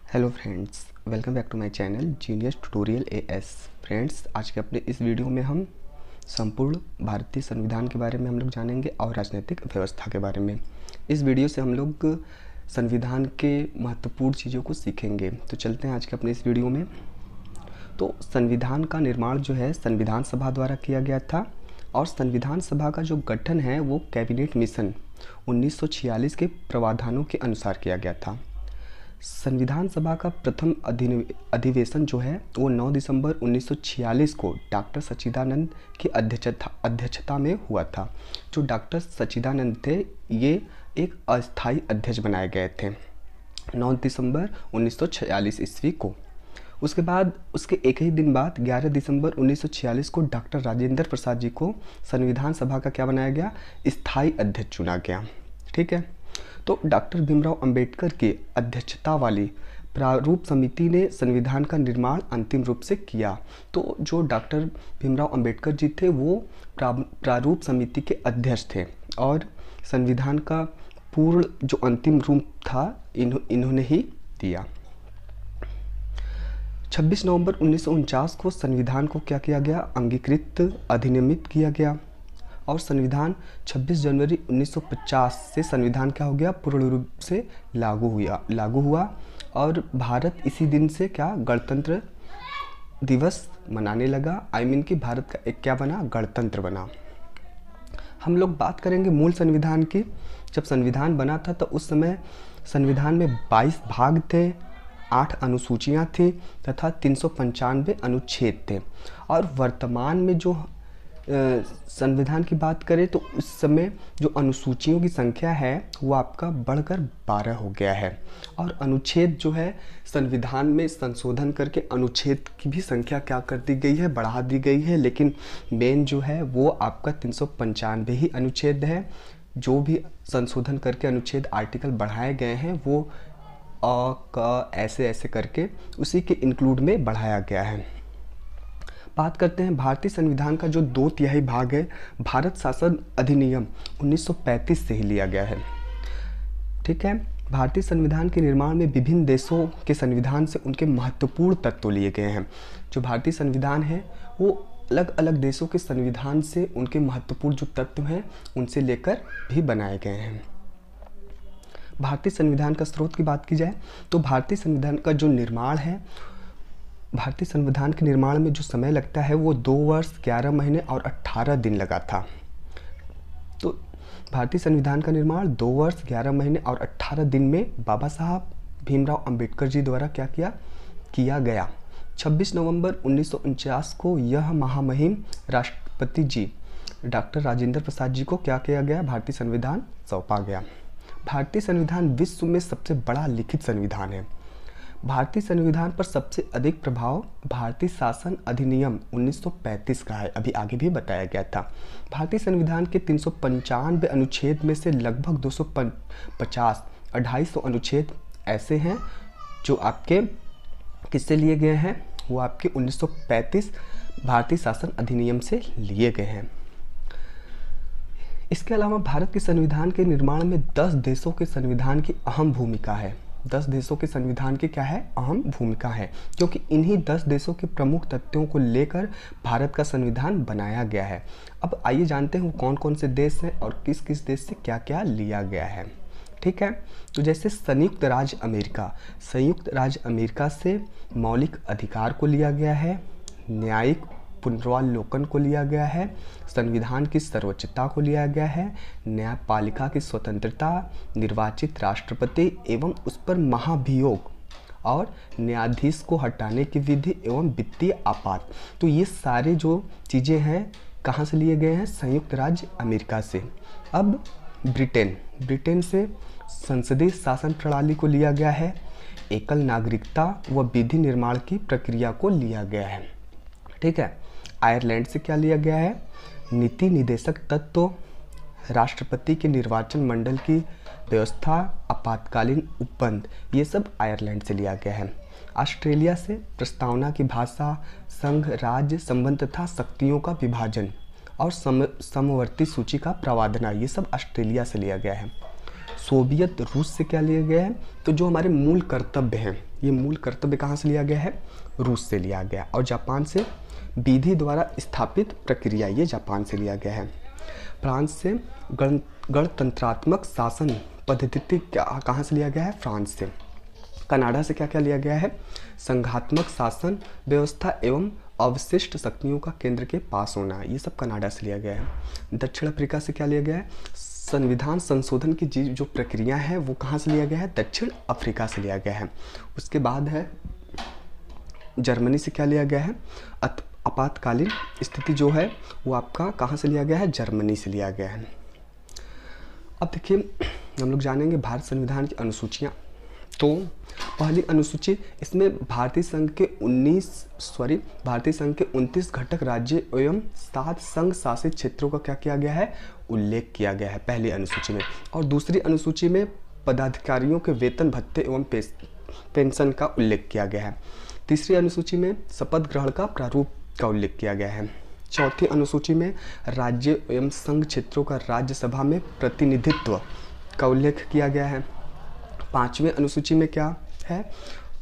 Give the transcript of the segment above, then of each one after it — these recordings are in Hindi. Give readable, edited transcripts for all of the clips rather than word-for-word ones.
Hello friends, welcome back to my channel genius tutorial AS. Friends, आज के अपने इस वीडियो में हम संपूर्ण भारतीय संविधान के बारे में हम लोग जानेंगे और राजनीतिक व्यवस्था के बारे में। इस वीडियो से हम लोग संविधान के महत्वपूर्ण चीज़ों को सीखेंगे। तो चलते हैं आज के अपने इस वीडियो में। तो संविधान का निर्माण जो है संविधान सभा द्वारा किया गया था और संविधान सभा का जो गठन है वो कैबिनेट मिशन 1946 के प्रावधानों के अनुसार किया गया था। संविधान सभा का प्रथम अधिवेशन जो है वो 9 दिसंबर 1946 को डॉक्टर सच्चिदानंद की अध्यक्षता में हुआ था। जो डॉक्टर सच्चिदानंद थे ये एक अस्थायी अध्यक्ष बनाए गए थे 9 दिसंबर 1946 ईस्वी को। उसके बाद उसके एक ही दिन बाद 11 दिसंबर 1946 को डॉक्टर राजेंद्र प्रसाद जी को संविधान सभा का क्या बनाया गया, स्थायी अध्यक्ष चुना गया। ठीक है। तो डॉक्टर भीमराव अंबेडकर की अध्यक्षता वाली प्रारूप समिति ने संविधान का निर्माण अंतिम रूप से किया। तो जो डॉक्टर भीमराव अंबेडकर जी थे वो प्रारूप समिति के अध्यक्ष थे और संविधान का पूर्ण जो अंतिम रूप था इन्होंने ही दिया। 26 नवंबर 1949 को संविधान को क्या किया गया, अंगीकृत अधिनियमित किया गया और संविधान 26 जनवरी 1950 से संविधान क्या हो गया, पूर्ण रूप से लागू हुआ और भारत इसी दिन से क्या गणतंत्र दिवस मनाने लगा। कि भारत का एक क्या बना, गणतंत्र बना। हम लोग बात करेंगे मूल संविधान की। जब संविधान बना था तो उस समय संविधान में 22 भाग थे, 8 अनुसूचियां थी तथा 395 अनुच्छेद थे। और वर्तमान में जो संविधान की बात करें तो उस समय जो अनुसूचियों की संख्या है वो आपका बढ़कर 12 हो गया है और अनुच्छेद जो है संविधान में संशोधन करके अनुच्छेद की भी संख्या क्या कर दी गई है, बढ़ा दी गई है। लेकिन मेन जो है वो आपका 395 ही अनुच्छेद है। जो भी संशोधन करके अनुच्छेद आर्टिकल बढ़ाए गए हैं वो ऐसे ऐसे करके उसी के इंक्लूड में बढ़ाया गया है। बात करते हैं भारतीय संविधान का जो 2/3 भाग है भारत शासन अधिनियम 1935 से ही लिया गया है। ठीक है। भारतीय संविधान के निर्माण में विभिन्न देशों के संविधान से उनके महत्वपूर्ण तत्व लिए गए हैं। जो भारतीय संविधान है वो अलग अलग देशों के संविधान से उनके महत्वपूर्ण जो तत्व हैं उनसे लेकर भी बनाए गए हैं। भारतीय संविधान का स्रोत की बात की जाए तो भारतीय संविधान का जो निर्माण है, भारतीय संविधान के निर्माण में जो समय लगता है वो 2 वर्ष 11 महीने और 18 दिन लगा था। तो भारतीय संविधान का निर्माण 2 वर्ष 11 महीने और 18 दिन में बाबा साहब भीमराव अंबेडकर जी द्वारा क्या किया गया। 26 नवंबर 1949 को यह महामहिम राष्ट्रपति जी डॉक्टर राजेंद्र प्रसाद जी को क्या किया गया, भारतीय संविधान सौंपा गया। भारतीय संविधान विश्व में सबसे बड़ा लिखित संविधान है। भारतीय संविधान पर सबसे अधिक प्रभाव भारतीय शासन अधिनियम 1935 का है, अभी आगे भी बताया गया था। भारतीय संविधान के 395 अनुच्छेद में से लगभग 250 250 अनुच्छेद ऐसे हैं जो आपके किससे लिए गए हैं, वो आपके 1935 भारतीय शासन अधिनियम से लिए गए हैं। इसके अलावा भारत के संविधान के निर्माण में 10 देशों के संविधान की अहम भूमिका है। 10 देशों के संविधान की क्या है, अहम भूमिका है, क्योंकि इन्हीं 10 देशों के प्रमुख तथ्यों को लेकर भारत का संविधान बनाया गया है। अब आइए जानते हैं कौन कौन से देश हैं और किस किस देश से क्या क्या लिया गया है। ठीक है। तो जैसे संयुक्त राज्य अमेरिका से मौलिक अधिकार को लिया गया है, न्यायिक पुनरावलोकन को लिया गया है, संविधान की सर्वोच्चता को लिया गया है, न्यायपालिका की स्वतंत्रता, निर्वाचित राष्ट्रपति एवं उस पर महाभियोग और न्यायाधीश को हटाने की विधि एवं वित्तीय आपात। तो ये सारे जो चीज़ें हैं कहाँ से लिए गए हैं, संयुक्त राज्य अमेरिका से। अब ब्रिटेन से संसदीय शासन प्रणाली को लिया गया है, एकल नागरिकता व विधि निर्माण की प्रक्रिया को लिया गया है। ठीक है। आयरलैंड से क्या लिया गया है, नीति निदेशक तत्व, राष्ट्रपति के निर्वाचन मंडल की व्यवस्था, आपातकालीन उपबंध, ये सब आयरलैंड से लिया गया है। ऑस्ट्रेलिया से प्रस्तावना की भाषा, संघ राज्य संबंध तथा शक्तियों का विभाजन और समवर्ती सूची का प्रावधान, ये सब ऑस्ट्रेलिया से लिया गया है। सोवियत रूस से क्या लिया गया है, तो जो हमारे मूल कर्तव्य हैं ये मूल कर्तव्य कहाँ से लिया गया है? रूस से लिया गया। और जापान से विधि द्वारा स्थापित प्रक्रिया, ये जापान से लिया गया है। फ्रांस से गणतंत्रात्मक शासन पद्धति कहाँ से लिया गया है? फ्रांस से। कनाडा से क्या क्या लिया गया है? संघात्मक शासन व्यवस्था एवं अवशिष्ट शक्तियों का केंद्र के पास होना, ये सब कनाडा से लिया गया है। दक्षिण अफ्रीका से क्या लिया गया है? संविधान संशोधन की जो प्रक्रिया है वो कहाँ से लिया गया है? दक्षिण अफ्रीका से लिया गया है। उसके बाद है जर्मनी से क्या लिया गया है? आपातकालीन स्थिति जो है वो आपका कहाँ से लिया गया है? जर्मनी से लिया गया है। अब देखिए हम लोग जानेंगे भारत संविधान की अनुसूचियाँ। तो पहली अनुसूची, इसमें भारतीय संघ के 29 घटक राज्य एवं 7 संघ शासित क्षेत्रों का क्या किया गया है? उल्लेख किया गया है पहली अनुसूची में। और दूसरी अनुसूची में पदाधिकारियों के वेतन भत्ते एवं पेंशन का उल्लेख किया गया है। तीसरी अनुसूची में शपथ ग्रहण का प्रारूप का उल्लेख किया गया है। चौथी अनुसूची में राज्य एवं संघ क्षेत्रों का राज्यसभा में प्रतिनिधित्व का उल्लेख किया गया है। पांचवें अनुसूची में क्या है?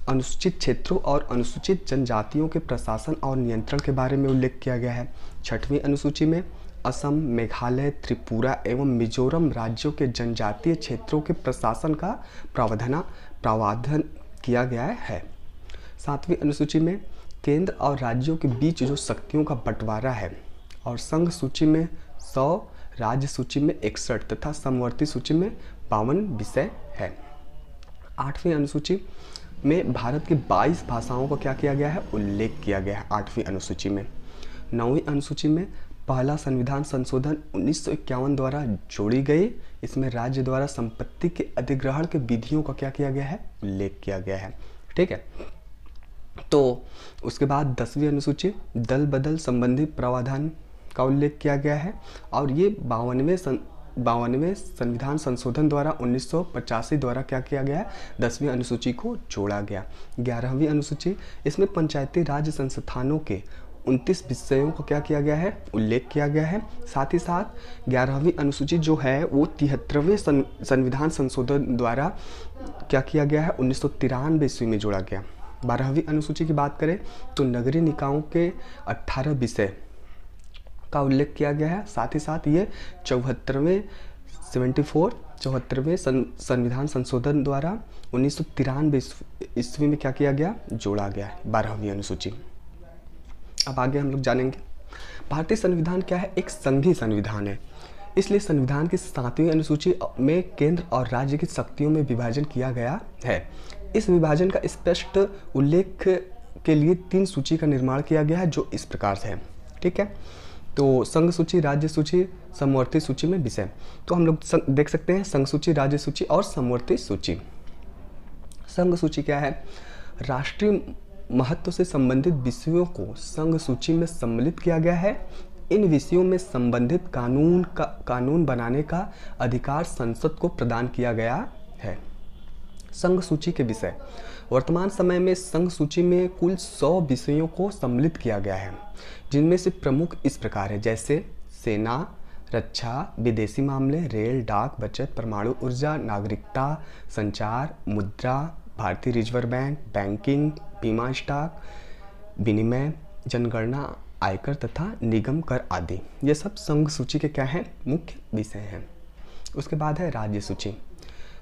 अनुसूचित क्षेत्रों और अनुसूचित जनजातियों के प्रशासन और नियंत्रण के बारे में उल्लेख किया गया है। छठवीं अनुसूची में असम, मेघालय, त्रिपुरा एवं मिजोरम राज्यों के जनजातीय क्षेत्रों के प्रशासन का प्रावधान किया गया है। सातवीं अनुसूची में केंद्र और राज्यों के बीच जो शक्तियों का बंटवारा है, और संघ सूची में 100, राज्य सूची में 61 तथा समवर्ती सूची में 52 विषय है। आठवीं अनुसूची में भारत की 22 भाषाओं को क्या किया गया है? उल्लेख किया गया है आठवीं अनुसूची में। नौवीं अनुसूची में पहला संविधान संशोधन 1951 द्वारा जोड़ी गई, इसमें राज्य द्वारा संपत्ति के अधिग्रहण के विधियों का क्या किया गया है? उल्लेख किया गया है। ठीक है, तो उसके बाद 10वीं अनुसूची दल बदल संबंधी प्रावधान का उल्लेख किया गया है, और ये 52वें संविधान संशोधन द्वारा 1985 द्वारा क्या किया गया है? 10वीं अनुसूची को जोड़ा गया। 11वीं अनुसूची, इसमें पंचायती राज संस्थानों के 29 विषयों को क्या किया गया है? उल्लेख किया गया है। साथ ही साथ 11वीं अनुसूची जो है वो 73वें संविधान संशोधन द्वारा क्या किया गया है? 1993 ईस्वी में जोड़ा गया। 12वीं अनुसूची की बात करें तो नगरीय निकायों के 18 विषय का उल्लेख किया गया है। साथ ही साथ ये 74वें संविधान संशोधन द्वारा 1993 ईस्वी में क्या किया गया? जोड़ा गया है 12वीं अनुसूची। अब आगे हम लोग जानेंगे भारतीय संविधान क्या है? एक संघीय संविधान है, इसलिए संविधान की 7वीं अनुसूची में केंद्र और राज्य की शक्तियों में विभाजन किया गया है। इस विभाजन का स्पष्ट उल्लेख के लिए 3 सूची का निर्माण किया गया है, जो इस प्रकार से है। ठीक है, तो संघ सूची, राज्य सूची, समवर्ती सूची में विषय। तो हम लोग देख सकते हैं संघ सूची, राज्य सूची और समवर्ती सूची। संघ सूची क्या है? राष्ट्रीय महत्व से संबंधित विषयों को संघ सूची में सम्मिलित किया गया है। इन विषयों में संबंधित कानून बनाने का अधिकार संसद को प्रदान किया गया है। संघ सूची के विषय, वर्तमान समय में संघ सूची में कुल 100 विषयों को सम्मिलित किया गया है, जिनमें से प्रमुख इस प्रकार है, जैसे सेना, रक्षा, विदेशी मामले, रेल, डाक, बचत, परमाणु ऊर्जा, नागरिकता, संचार, मुद्रा, भारतीय रिजर्व बैंक, बैंकिंग, बीमा, स्टॉक, विनिमय, जनगणना, आयकर तथा निगम कर आदि। ये सब संघ सूची के क्या हैं? मुख्य विषय हैं। उसके बाद है राज्य सूची।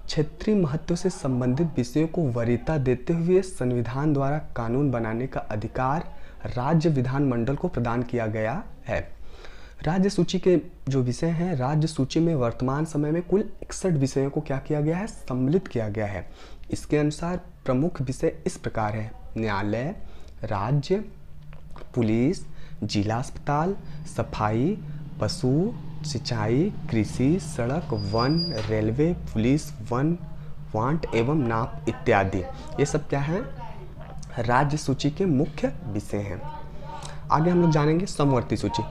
क्षेत्रीय महत्व से संबंधित विषयों को वरीयता देते हुए संविधान द्वारा कानून बनाने का अधिकार राज्य विधानमंडल को प्रदान किया गया है। राज्य सूची के जो विषय हैं, राज्य सूची में वर्तमान समय में कुल 61 विषयों को क्या किया गया है? सम्मिलित किया गया है। इसके अनुसार प्रमुख विषय इस प्रकार है: न्यायालय, राज्य, पुलिस, जिला अस्पताल, सफाई, पशु, सिंचाई, कृषि, सड़क, one, railway, police, one, want एवं नाप इत्यादि। ये सब क्या है? राज्य सूची के मुख्य विषय हैं। आगे हम लोग जानेंगे समवर्ती सूची।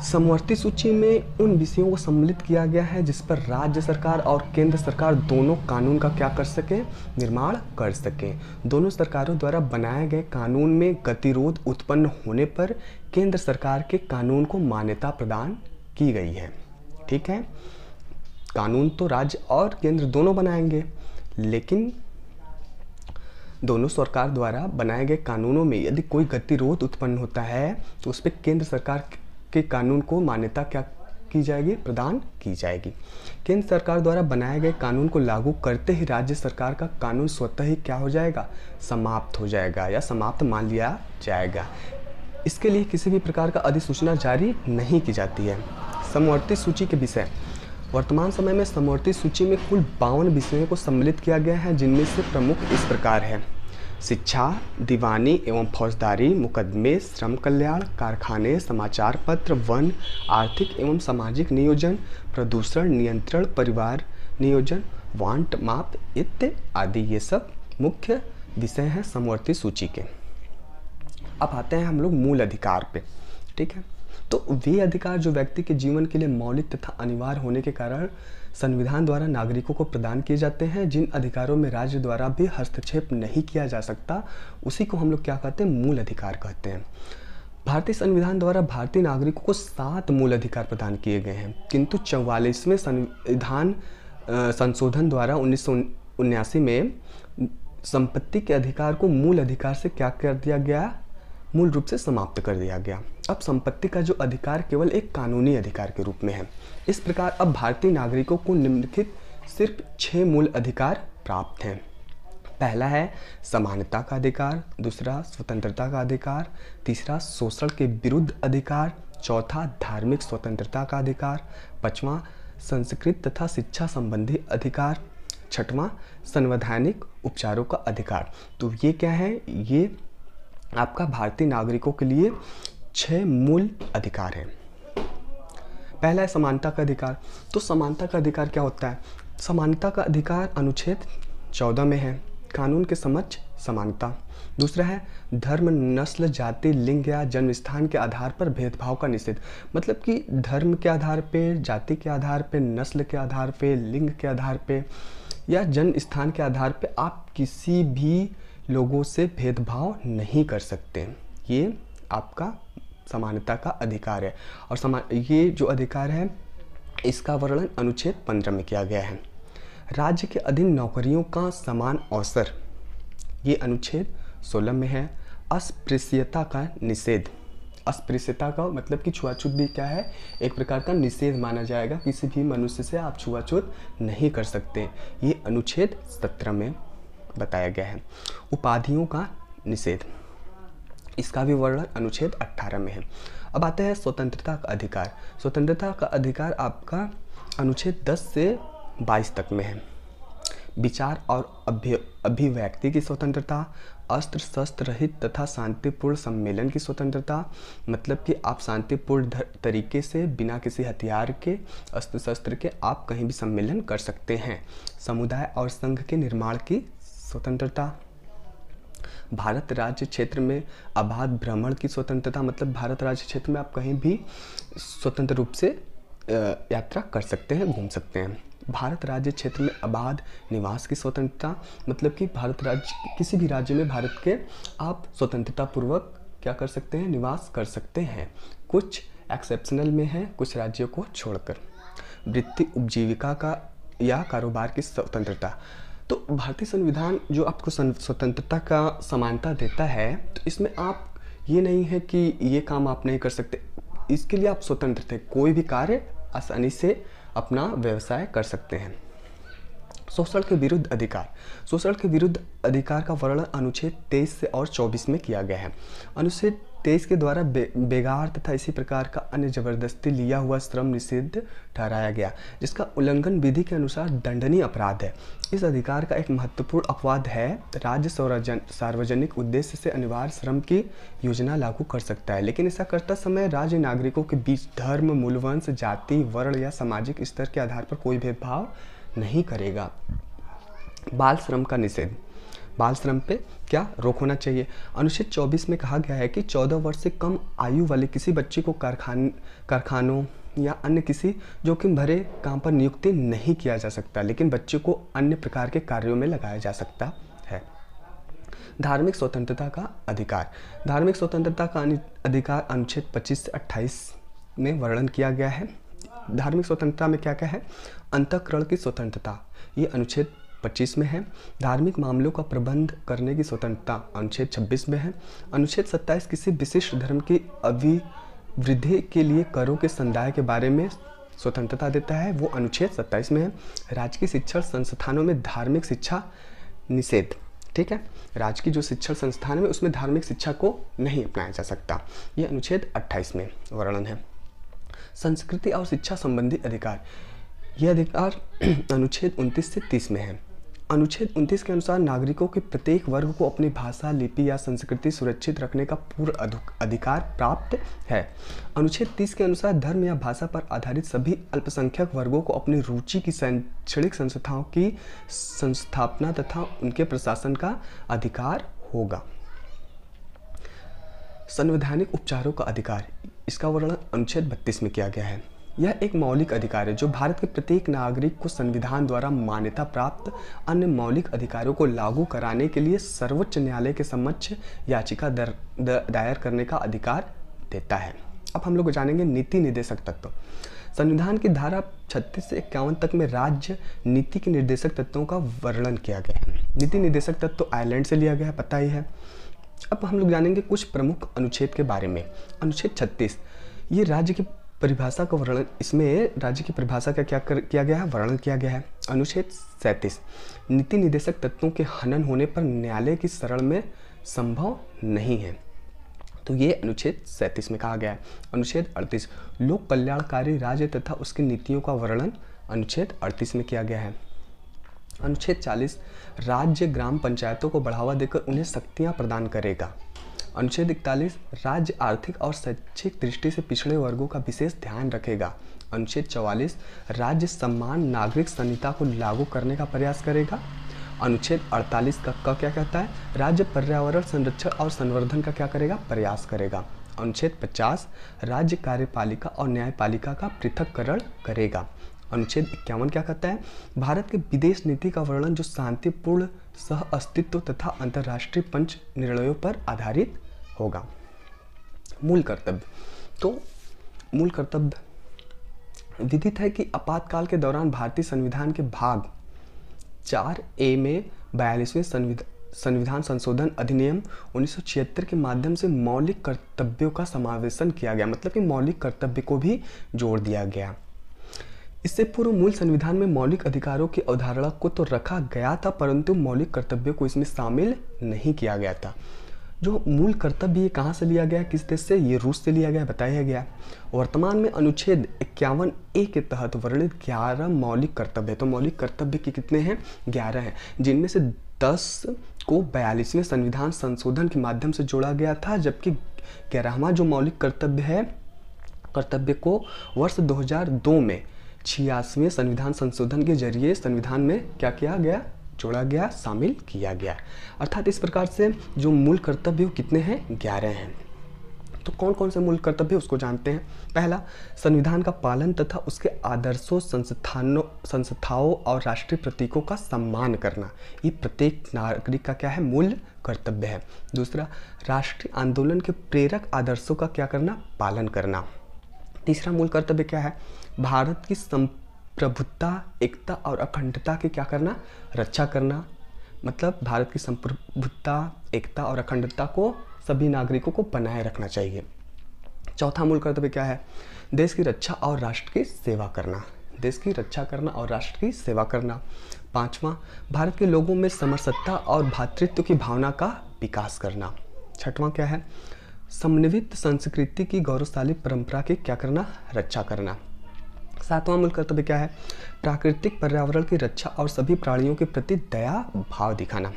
समवर्ती सूची में उन विषयों को सम्मिलित किया गया है जिस पर राज्य सरकार और केंद्र सरकार दोनों कानून का क्या कर सके? निर्माण कर सके। दोनों सरकारों द्वारा बनाए गए कानून में गतिरोध उत्पन्न होने पर केंद्र सरकार के कानून को मान्यता प्रदान की गई है। ठीक है, कानून तो राज्य और केंद्र दोनों बनाएंगे, लेकिन दोनों सरकार द्वारा बनाए गए कानूनों में यदि कोई गतिरोध उत्पन्न होता है तो उस पर केंद्र सरकार के कानून को मान्यता क्या की जाएगी, प्रदान की जाएगी। केंद्र सरकार द्वारा बनाए गए कानून को लागू करते ही राज्य सरकार का कानून स्वतः ही क्या हो जाएगा, समाप्त हो जाएगा या समाप्त मान लिया जाएगा। इसके लिए किसी भी प्रकार का अधिसूचना जारी नहीं की जाती है। समवर्ती सूची के विषय। वर्तमान समय में समवर्ती सूची में कुल 52 विषयों को सम्मिलित किया गया है, जिनमें से प्रमुख इस प्रकार है: शिक्षा, दीवानी एवं फौजदारी मुकदमे, श्रम कल्याण, कारखाने, समाचार पत्र, वन, आर्थिक एवं सामाजिक नियोजन, प्रदूषण नियंत्रण, परिवार नियोजन, वांट माप इत्यादि। ये सब मुख्य विषय हैं समवर्ती सूची के। अब आते हैं हम लोग मूल अधिकार पे। ठीक है, तो वे अधिकार जो व्यक्ति के जीवन के लिए मौलिक तथा अनिवार्य होने के कारण संविधान द्वारा नागरिकों को प्रदान किए जाते हैं, जिन अधिकारों में राज्य द्वारा भी हस्तक्षेप नहीं किया जा सकता, उसी को हम लोग क्या कहते हैं, मूल अधिकार कहते हैं। भारतीय संविधान द्वारा भारतीय नागरिकों को 7 मूल अधिकार प्रदान किए गए हैं, किंतु 44वें संविधान संशोधन द्वारा 1979 में संपत्ति के अधिकार को मूल अधिकार से क्या कर दिया गया, मूल रूप से समाप्त कर दिया गया। अब संपत्ति का जो अधिकार केवल एक कानूनी अधिकार के रूप में है। इस प्रकार अब भारतीय नागरिकों को निम्नलिखित सिर्फ 6 मूल अधिकार प्राप्त हैं। पहला है समानता का अधिकार, दूसरा स्वतंत्रता का अधिकार, तीसरा शोषण के विरुद्ध अधिकार, चौथा धार्मिक स्वतंत्रता का अधिकार, पांचवा संस्कृत तथा शिक्षा संबंधी अधिकार, छठवां संवैधानिक उपचारों का अधिकार। तो ये क्या है, ये आपका भारतीय नागरिकों के लिए 6 मूल अधिकार हैं। पहला है समानता का अधिकार। तो समानता का अधिकार क्या होता है? समानता का अधिकार अनुच्छेद 14 में है, कानून के समक्ष समानता। दूसरा है धर्म, नस्ल, जाति, लिंग या जन्म स्थान के आधार पर भेदभाव का निषेध। मतलब कि धर्म के आधार पे, जाति के आधार पे, नस्ल के आधार पे, लिंग के आधार पे या जन्म स्थान के आधार पे आप किसी भी लोगों से भेदभाव नहीं कर सकते। ये आपका समानता का अधिकार है। और ये जो अधिकार है इसका वर्णन अनुच्छेद 15 में किया गया है। राज्य के अधीन नौकरियों का समान अवसर, ये अनुच्छेद 16 में है। अस्पृश्यता का निषेध, अस्पृश्यता का मतलब कि छुआछूत भी क्या है, एक प्रकार का निषेध माना जाएगा। किसी भी मनुष्य से आप छुआछूत नहीं कर सकते, ये अनुच्छेद 17 में बताया गया है। उपाधियों का निषेध, इसका भी वर्णन अनुच्छेद 18 में है। अब आते हैं स्वतंत्रता का अधिकार। स्वतंत्रता का अधिकार आपका अनुच्छेद 10 से 22 तक में है। विचार और अभिव्यक्ति की स्वतंत्रता, अस्त्र शस्त्र रहित तथा शांतिपूर्ण सम्मेलन की स्वतंत्रता, मतलब कि आप शांतिपूर्ण तरीके से बिना किसी हथियार के, अस्त्र शस्त्र के आप कहीं भी सम्मेलन कर सकते हैं। समुदाय और संघ के निर्माण की स्वतंत्रता, भारत राज्य क्षेत्र में अबाध भ्रमण की स्वतंत्रता, मतलब भारत राज्य क्षेत्र में आप कहीं भी स्वतंत्र रूप से यात्रा कर सकते हैं, घूम सकते हैं। भारत राज्य क्षेत्र में अबाध निवास की स्वतंत्रता, मतलब कि भारत राज्य किसी भी राज्य में भारत के आप स्वतंत्रता पूर्वक क्या कर सकते हैं, निवास कर सकते हैं। कुछ एक्सेप्शनल में है, कुछ राज्यों को छोड़कर। वृत्ति उपजीविका का या कारोबार की स्वतंत्रता। तो भारतीय संविधान जो आपको स्वतंत्रता का समानता देता है, तो इसमें आप ये नहीं है कि ये काम आप नहीं कर सकते, इसके लिए आप स्वतंत्र थे, कोई भी कार्य आसानी से अपना व्यवसाय कर सकते हैं। शोषण के विरुद्ध अधिकार, शोषण के विरुद्ध अधिकार का वर्णन अनुच्छेद 23 से और 24 में किया गया है। अनुच्छेद 23 के द्वारा बेगार तथा इसी प्रकार का अन्य जबरदस्ती लिया हुआ श्रम निषिद्ध ठहराया गया, जिसका उल्लंघन विधि के अनुसार दंडनीय अपराध है। इस अधिकार का एक महत्वपूर्ण अपवाद है, राज्य सार्वजनिक उद्देश्य से अनिवार्य श्रम की योजना लागू कर सकता है, लेकिन ऐसा करता समय राज्य नागरिकों के बीच धर्म, मूलवंश, जाति, वर्ण या सामाजिक स्तर के आधार पर कोई भेदभाव नहीं करेगा। बाल श्रम का निषेध, बाल श्रम पे क्या रोक होना चाहिए। अनुच्छेद 24 में कहा गया है कि 14 वर्ष से कम आयु वाले किसी बच्चे को कारखानों या अन्य किसी जोखिम भरे काम पर नियुक्ति नहीं किया जा सकता, लेकिन बच्चे को अन्य प्रकार के कार्यों में लगाया जा सकता है। धार्मिक स्वतंत्रता का अधिकार, धार्मिक स्वतंत्रता का अधिकार अनुच्छेद 25 से 28 में वर्णन किया गया है। धार्मिक स्वतंत्रता में क्या क्या है, अंतःकरण की स्वतंत्रता, ये अनुच्छेद 25 में है। धार्मिक मामलों का प्रबंध करने की स्वतंत्रता अनुच्छेद 26 में है। अनुच्छेद 27 किसी विशिष्ट धर्म की अभिवृद्धि के लिए करों के संदाय के बारे में स्वतंत्रता देता है, वो अनुच्छेद 27 में है। राजकीय शिक्षण संस्थानों में धार्मिक शिक्षा निषेध, ठीक है, राज्य की जो शिक्षण संस्थान है उसमें धार्मिक शिक्षा को नहीं अपनाया जा सकता, ये अनुच्छेद 28 में वर्णन है। संस्कृति और शिक्षा संबंधी अधिकार, यह अधिकार अनुच्छेद 29 से 30 में है। अनुच्छेद 29 के अनुसार नागरिकों के प्रत्येक वर्ग को अपनी भाषा, लिपि या संस्कृति सुरक्षित रखने का पूर्ण अधिकार प्राप्त है। अनुच्छेद 30 के अनुसार धर्म या भाषा पर आधारित सभी अल्पसंख्यक वर्गों को अपनी रुचि की शैक्षणिक संस्थाओं की संस्थापना तथा उनके प्रशासन का अधिकार होगा। संवैधानिक उपचारों का अधिकार, इसका वर्णन अनुच्छेद 32 में किया गया है। यह एक मौलिक अधिकार है जो भारत के प्रत्येक नागरिक को संविधान द्वारा मान्यता प्राप्त अन्य मौलिक अधिकारों को लागू कराने के लिए सर्वोच्च न्यायालय के समक्ष याचिका दायर करने का अधिकार देता है। अब हम लोग जानेंगे नीति निर्देशक तत्व। संविधान की धारा 36 से 51 तक में राज्य नीति के निर्देशक तत्वों का वर्णन किया गया है। नीति निर्देशक तत्व आयरलैंड से लिया गया है, पता ही है। अब हम लोग जानेंगे कुछ प्रमुख अनुच्छेद के बारे में। अनुच्छेद 36, ये राज्य की परिभाषा का वर्णन, इसमें राज्य की परिभाषा का किया गया है, वर्णन किया गया है। अनुच्छेद 37, नीति निर्देशक तत्वों के हनन होने पर न्यायालय की शरण में संभव नहीं है, तो ये अनुच्छेद 37 में कहा गया है। अनुच्छेद 38, लोक कल्याणकारी राज्य तथा उसकी नीतियों का वर्णन अनुच्छेद 38 में किया गया है। अनुच्छेद 40, राज्य ग्राम पंचायतों को बढ़ावा देकर उन्हें शक्तियां प्रदान करेगा। अनुच्छेद 41, राज्य आर्थिक और शैक्षिक दृष्टि से पिछड़े वर्गों का विशेष ध्यान रखेगा। अनुच्छेद 44, राज्य समान नागरिक संहिता को लागू करने का प्रयास करेगा। अनुच्छेद 48 का क्या कहता है, राज्य पर्यावरण संरक्षण और संवर्धन का क्या करेगा, प्रयास करेगा। अनुच्छेद 50, राज्य कार्यपालिका और न्यायपालिका का पृथक्करण करेगा। अनुच्छेद 51 क्या कहता है, भारत के विदेश नीति का वर्णन जो शांतिपूर्ण सह अस्तित्व तथा अंतर्राष्ट्रीय पंच निर्णयों पर आधारित होगा। मूल कर्तव्य, तो मूल कर्तव्य विदित है कि आपातकाल के दौरान भारतीय संविधान के भाग 4A में 42वें संविधान संशोधन अधिनियम 1976 के माध्यम से मौलिक कर्तव्यों का समावेशन किया गया, मतलब कि मौलिक कर्तव्य को भी जोड़ दिया गया। इससे पूर्व मूल संविधान में मौलिक अधिकारों की अवधारणा को तो रखा गया था, परंतु मौलिक कर्तव्यों को इसमें शामिल नहीं किया गया था। जो मूल कर्तव्य ये कहाँ से लिया गया, किस देश से, ये रूस से लिया गया, बताया गया। वर्तमान में अनुच्छेद 51A के तहत वर्णित 11 मौलिक कर्तव्य है, तो मौलिक कर्तव्य के कितने हैं, 11 हैं, जिनमें से 10 को 42वें संविधान संशोधन के माध्यम से जोड़ा गया था, जबकि 11वां जो मौलिक कर्तव्य है, कर्तव्य को वर्ष 2002 में 86वें संविधान संशोधन के जरिए संविधान में क्या किया गया, जोड़ा गया, शामिल किया गया। अर्थात इस प्रकार से जो मूल कर्तव्य कितने हैं, 11 हैं। तो कौन कौन से मूल कर्तव्य उसको जानते हैं। पहला, संविधान का पालन तथा उसके आदर्शों, संस्थाओं और राष्ट्रीय प्रतीकों का सम्मान करना, ये प्रत्येक नागरिक का क्या है, मूल कर्तव्य है। दूसरा, राष्ट्रीय आंदोलन के प्रेरक आदर्शों का क्या करना, पालन करना। तीसरा मूल कर्तव्य क्या है, भारत की संप्रभुता, एकता और अखंडता की क्या करना, रक्षा करना, मतलब भारत की संप्रभुता, एकता और अखंडता को सभी नागरिकों को बनाए रखना चाहिए। चौथा मूल कर्तव्य क्या है, देश की रक्षा और राष्ट्र की सेवा करना, देश की रक्षा करना और राष्ट्र की सेवा करना। पांचवा, भारत के लोगों में समरसत्ता और भ्रातृत्व की भावना का विकास करना। छठवां क्या है, समन्वित संस्कृति की गौरवशाली परंपरा की क्या करना, रक्षा करना। सातवां मूल कर्तव्य क्या है, प्राकृतिक पर्यावरण की रक्षा और सभी प्राणियों के प्रति दया भाव दिखाना।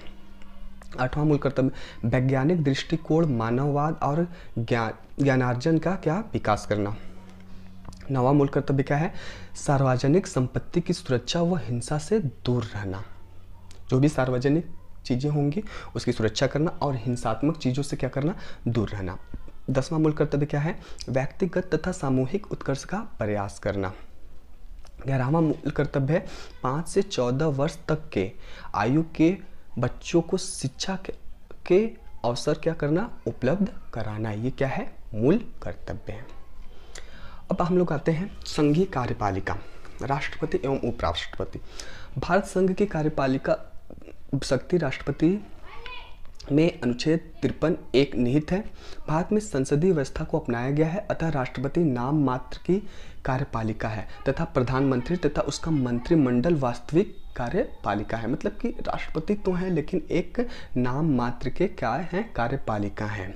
आठवां मूल कर्तव्य, वैज्ञानिक दृष्टिकोण, मानववाद और ज्ञानार्जन का क्या, विकास करना। नौवां मूल कर्तव्य क्या है, सार्वजनिक संपत्ति की सुरक्षा व हिंसा से दूर रहना, जो भी सार्वजनिक चीज़ें होंगी उसकी सुरक्षा करना और हिंसात्मक चीज़ों से क्या करना, दूर रहना। 10वां मूल कर्तव्य क्या है, व्यक्तिगत तथा सामूहिक उत्कर्ष का प्रयास करना। 11वां मूल कर्तव्य है 5 से 14 वर्ष तक के आयु के बच्चों को शिक्षा के अवसर क्या करना, उपलब्ध कराना। ये क्या है, मूल कर्तव्य है। अब हम लोग आते हैं संघीय कार्यपालिका, राष्ट्रपति एवं उपराष्ट्रपति। भारत संघ की कार्यपालिका शक्ति राष्ट्रपति में अनुच्छेद 53 एक निहित है। भारत में संसदीय व्यवस्था को अपनाया गया है, अतः राष्ट्रपति नाम मात्र की कार्यपालिका है तथा प्रधानमंत्री तथा उसका मंत्रिमंडल वास्तविक कार्यपालिका है। मतलब कि राष्ट्रपति तो हैं लेकिन एक नाम मात्र के क्या हैं, कार्यपालिका हैं।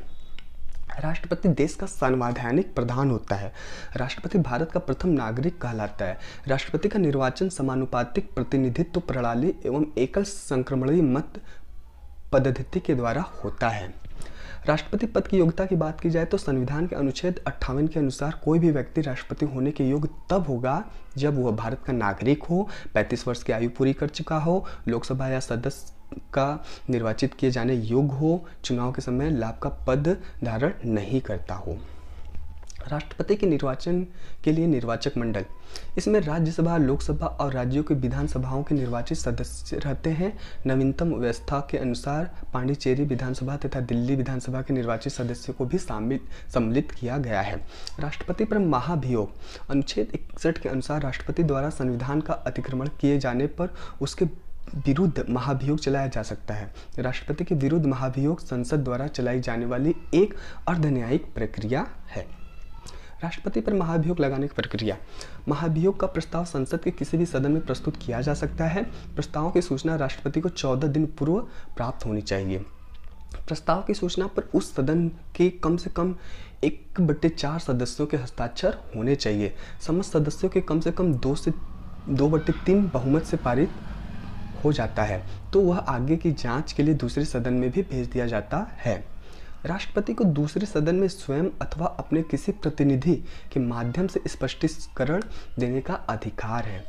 राष्ट्रपति देश का संवैधानिक प्रधान होता है। राष्ट्रपति भारत का प्रथम नागरिक कहलाता है। राष्ट्रपति का निर्वाचन समानुपातिक प्रतिनिधित्व प्रणाली एवं एकल संक्रमणीय मत पद्धति के द्वारा होता है। राष्ट्रपति पद की योग्यता की बात की जाए तो संविधान के अनुच्छेद 58 के अनुसार कोई भी व्यक्ति राष्ट्रपति होने के योग्य तब होगा जब वह भारत का नागरिक हो, 35 वर्ष की आयु पूरी कर चुका हो, लोकसभा या सदस्य का निर्वाचित किए जाने योग्य हो, चुनाव के समय लाभ का पद धारण नहीं करता हो। राष्ट्रपति के निर्वाचन के लिए निर्वाचक मंडल, इसमें राज्यसभा, लोकसभा और राज्यों के विधानसभाओं के निर्वाचित सदस्य रहते हैं। नवीनतम व्यवस्था के अनुसार पांडिचेरी विधानसभा तथा दिल्ली विधानसभा के निर्वाचित सदस्यों को भी सम्मिलित किया गया है। राष्ट्रपति पर महाभियोग, अनुच्छेद 61 के अनुसार राष्ट्रपति द्वारा संविधान का अतिक्रमण किए जाने पर उसके विरुद्ध महाभियोग चलाया जा सकता है। राष्ट्रपति के विरुद्ध महाभियोग संसद द्वारा चलाई जाने वाली एक अर्धन्यायिक प्रक्रिया है। राष्ट्रपति पर महाभियोग लगाने की प्रक्रिया, महाभियोग का प्रस्ताव संसद के किसी भी सदन में प्रस्तुत किया जा सकता है। प्रस्ताव की सूचना राष्ट्रपति को 14 दिन पूर्व प्राप्त होनी चाहिए। प्रस्ताव की सूचना पर उस सदन के कम से कम 1/4 सदस्यों के हस्ताक्षर होने चाहिए। समस्त सदस्यों के कम से कम 2/3 बहुमत से पारित हो जाता है तो वह आगे की जांच के लिए दूसरे सदन में भी भेज दिया जाता है। राष्ट्रपति को दूसरे सदन में स्वयं अथवा अपने किसी प्रतिनिधि के माध्यम से स्पष्टीकरण देने का अधिकार है।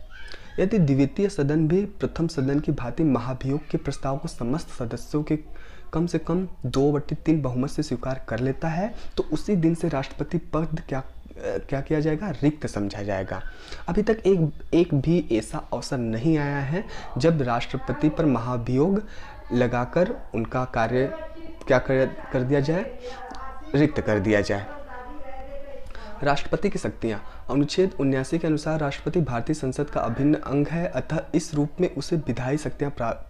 यदि द्वितीय सदन भी प्रथम सदन की भांति महाभियोग के प्रस्ताव को समस्त सदस्यों के कम से कम 2/3 बहुमत से स्वीकार कर लेता है तो उसी दिन से राष्ट्रपति पद क्या किया जाएगा, रिक्त समझा जाएगा। अभी तक एक भी ऐसा अवसर नहीं आया है जब राष्ट्रपति पर महाभियोग लगाकर उनका कार्य क्या कर दिया जाए, रिक्त कर दिया जाए। राष्ट्रपति की शक्तियाँ, अनुच्छेद 79 के अनुसार राष्ट्रपति भारतीय संसद का अभिन्न अंग है, अतः इस रूप में उसे विधायी शक्तियाँ प्राप्त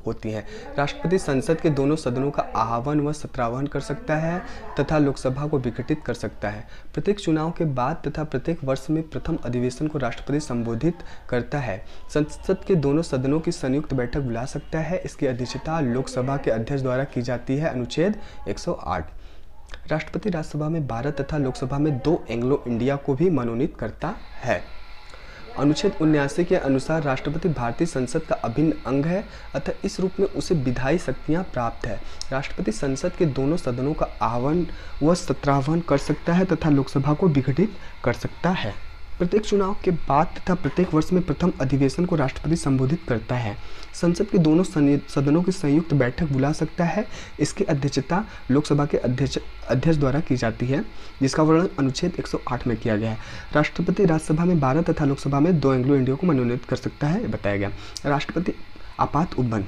होती हैं। राष्ट्रपति संसद के दोनों सदनों का आह्वान व सत्राह्वान कर सकता है तथा लोकसभा को विघटित कर सकता है। प्रत्येक चुनाव के बाद तथा प्रत्येक वर्ष में प्रथम अधिवेशन को राष्ट्रपति संबोधित करता है। संसद के दोनों सदनों की संयुक्त बैठक बुला सकता है। इसकी अध्यक्षता लोकसभा के अध्यक्ष द्वारा की जाती है। अनुच्छेद 108। राष्ट्रपति राज्यसभा में 12 तथा लोकसभा में 2 एंग्लो इंडिया को भी मनोनीत करता है। अनुच्छेद 79 के अनुसार राष्ट्रपति भारतीय संसद का अभिन्न अंग है, अतः इस रूप में उसे विधायी शक्तियाँ प्राप्त है। राष्ट्रपति संसद के दोनों सदनों का आह्वान व सत्राह्वान कर सकता है तथा लोकसभा को विघटित कर सकता है। प्रत्येक चुनाव के बाद तथा प्रत्येक वर्ष में प्रथम अधिवेशन को राष्ट्रपति संबोधित करता है। संसद के दोनों सदनों की संयुक्त बैठक बुला सकता है। इसकी अध्यक्षता लोकसभा के अध्यक्ष द्वारा की जाती है, जिसका वर्णन अनुच्छेद 108 में किया गया है। राष्ट्रपति राज्यसभा में 12 तथा लोकसभा में 2 एंग्लो इंडिया को मनोनीत कर सकता है, बताया गया। राष्ट्रपति आपात उपबंध,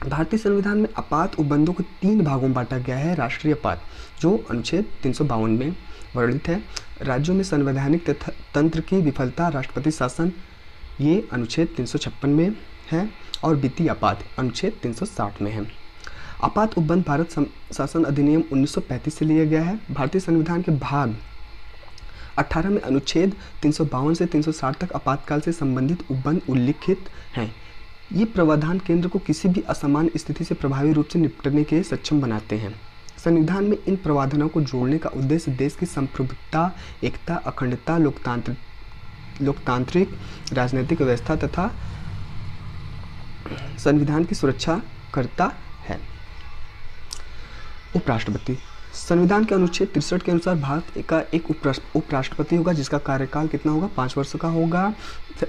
भारतीय संविधान में आपात उपबंधों को 3 भागों में बांटा गया है। राष्ट्रीय आपात जो अनुच्छेद 352 में वर्णित है, राज्यों में संवैधानिक तंत्र की विफलता, राष्ट्रपति शासन, ये अनुच्छेद 356 में है, और वित्तीय आपात अनुच्छेद 360 में है। आपात उपबंध भारत शासन अधिनियम 1935 से लिया गया है। भारतीय संविधान के भाग 18 में अनुच्छेद 352 से 360 तक आपातकाल से संबंधित उपबंध उल्लिखित हैं। ये प्रावधान केंद्र को किसी भी असामान्य स्थिति से प्रभावी रूप से निपटने के सक्षम बनाते हैं। संविधान में इन प्रावधानों को जोड़ने का उद्देश्य देश की संप्रभुता, एकता, अखंडता, लोकतांत्रिक राजनीतिक व्यवस्था तथा संविधान की सुरक्षा करता है। उपराष्ट्रपति, संविधान के अनुच्छेद 63 के अनुसार भारत का एक उपराष्ट्रपति होगा जिसका कार्यकाल कितना होगा, 5 वर्ष का होगा।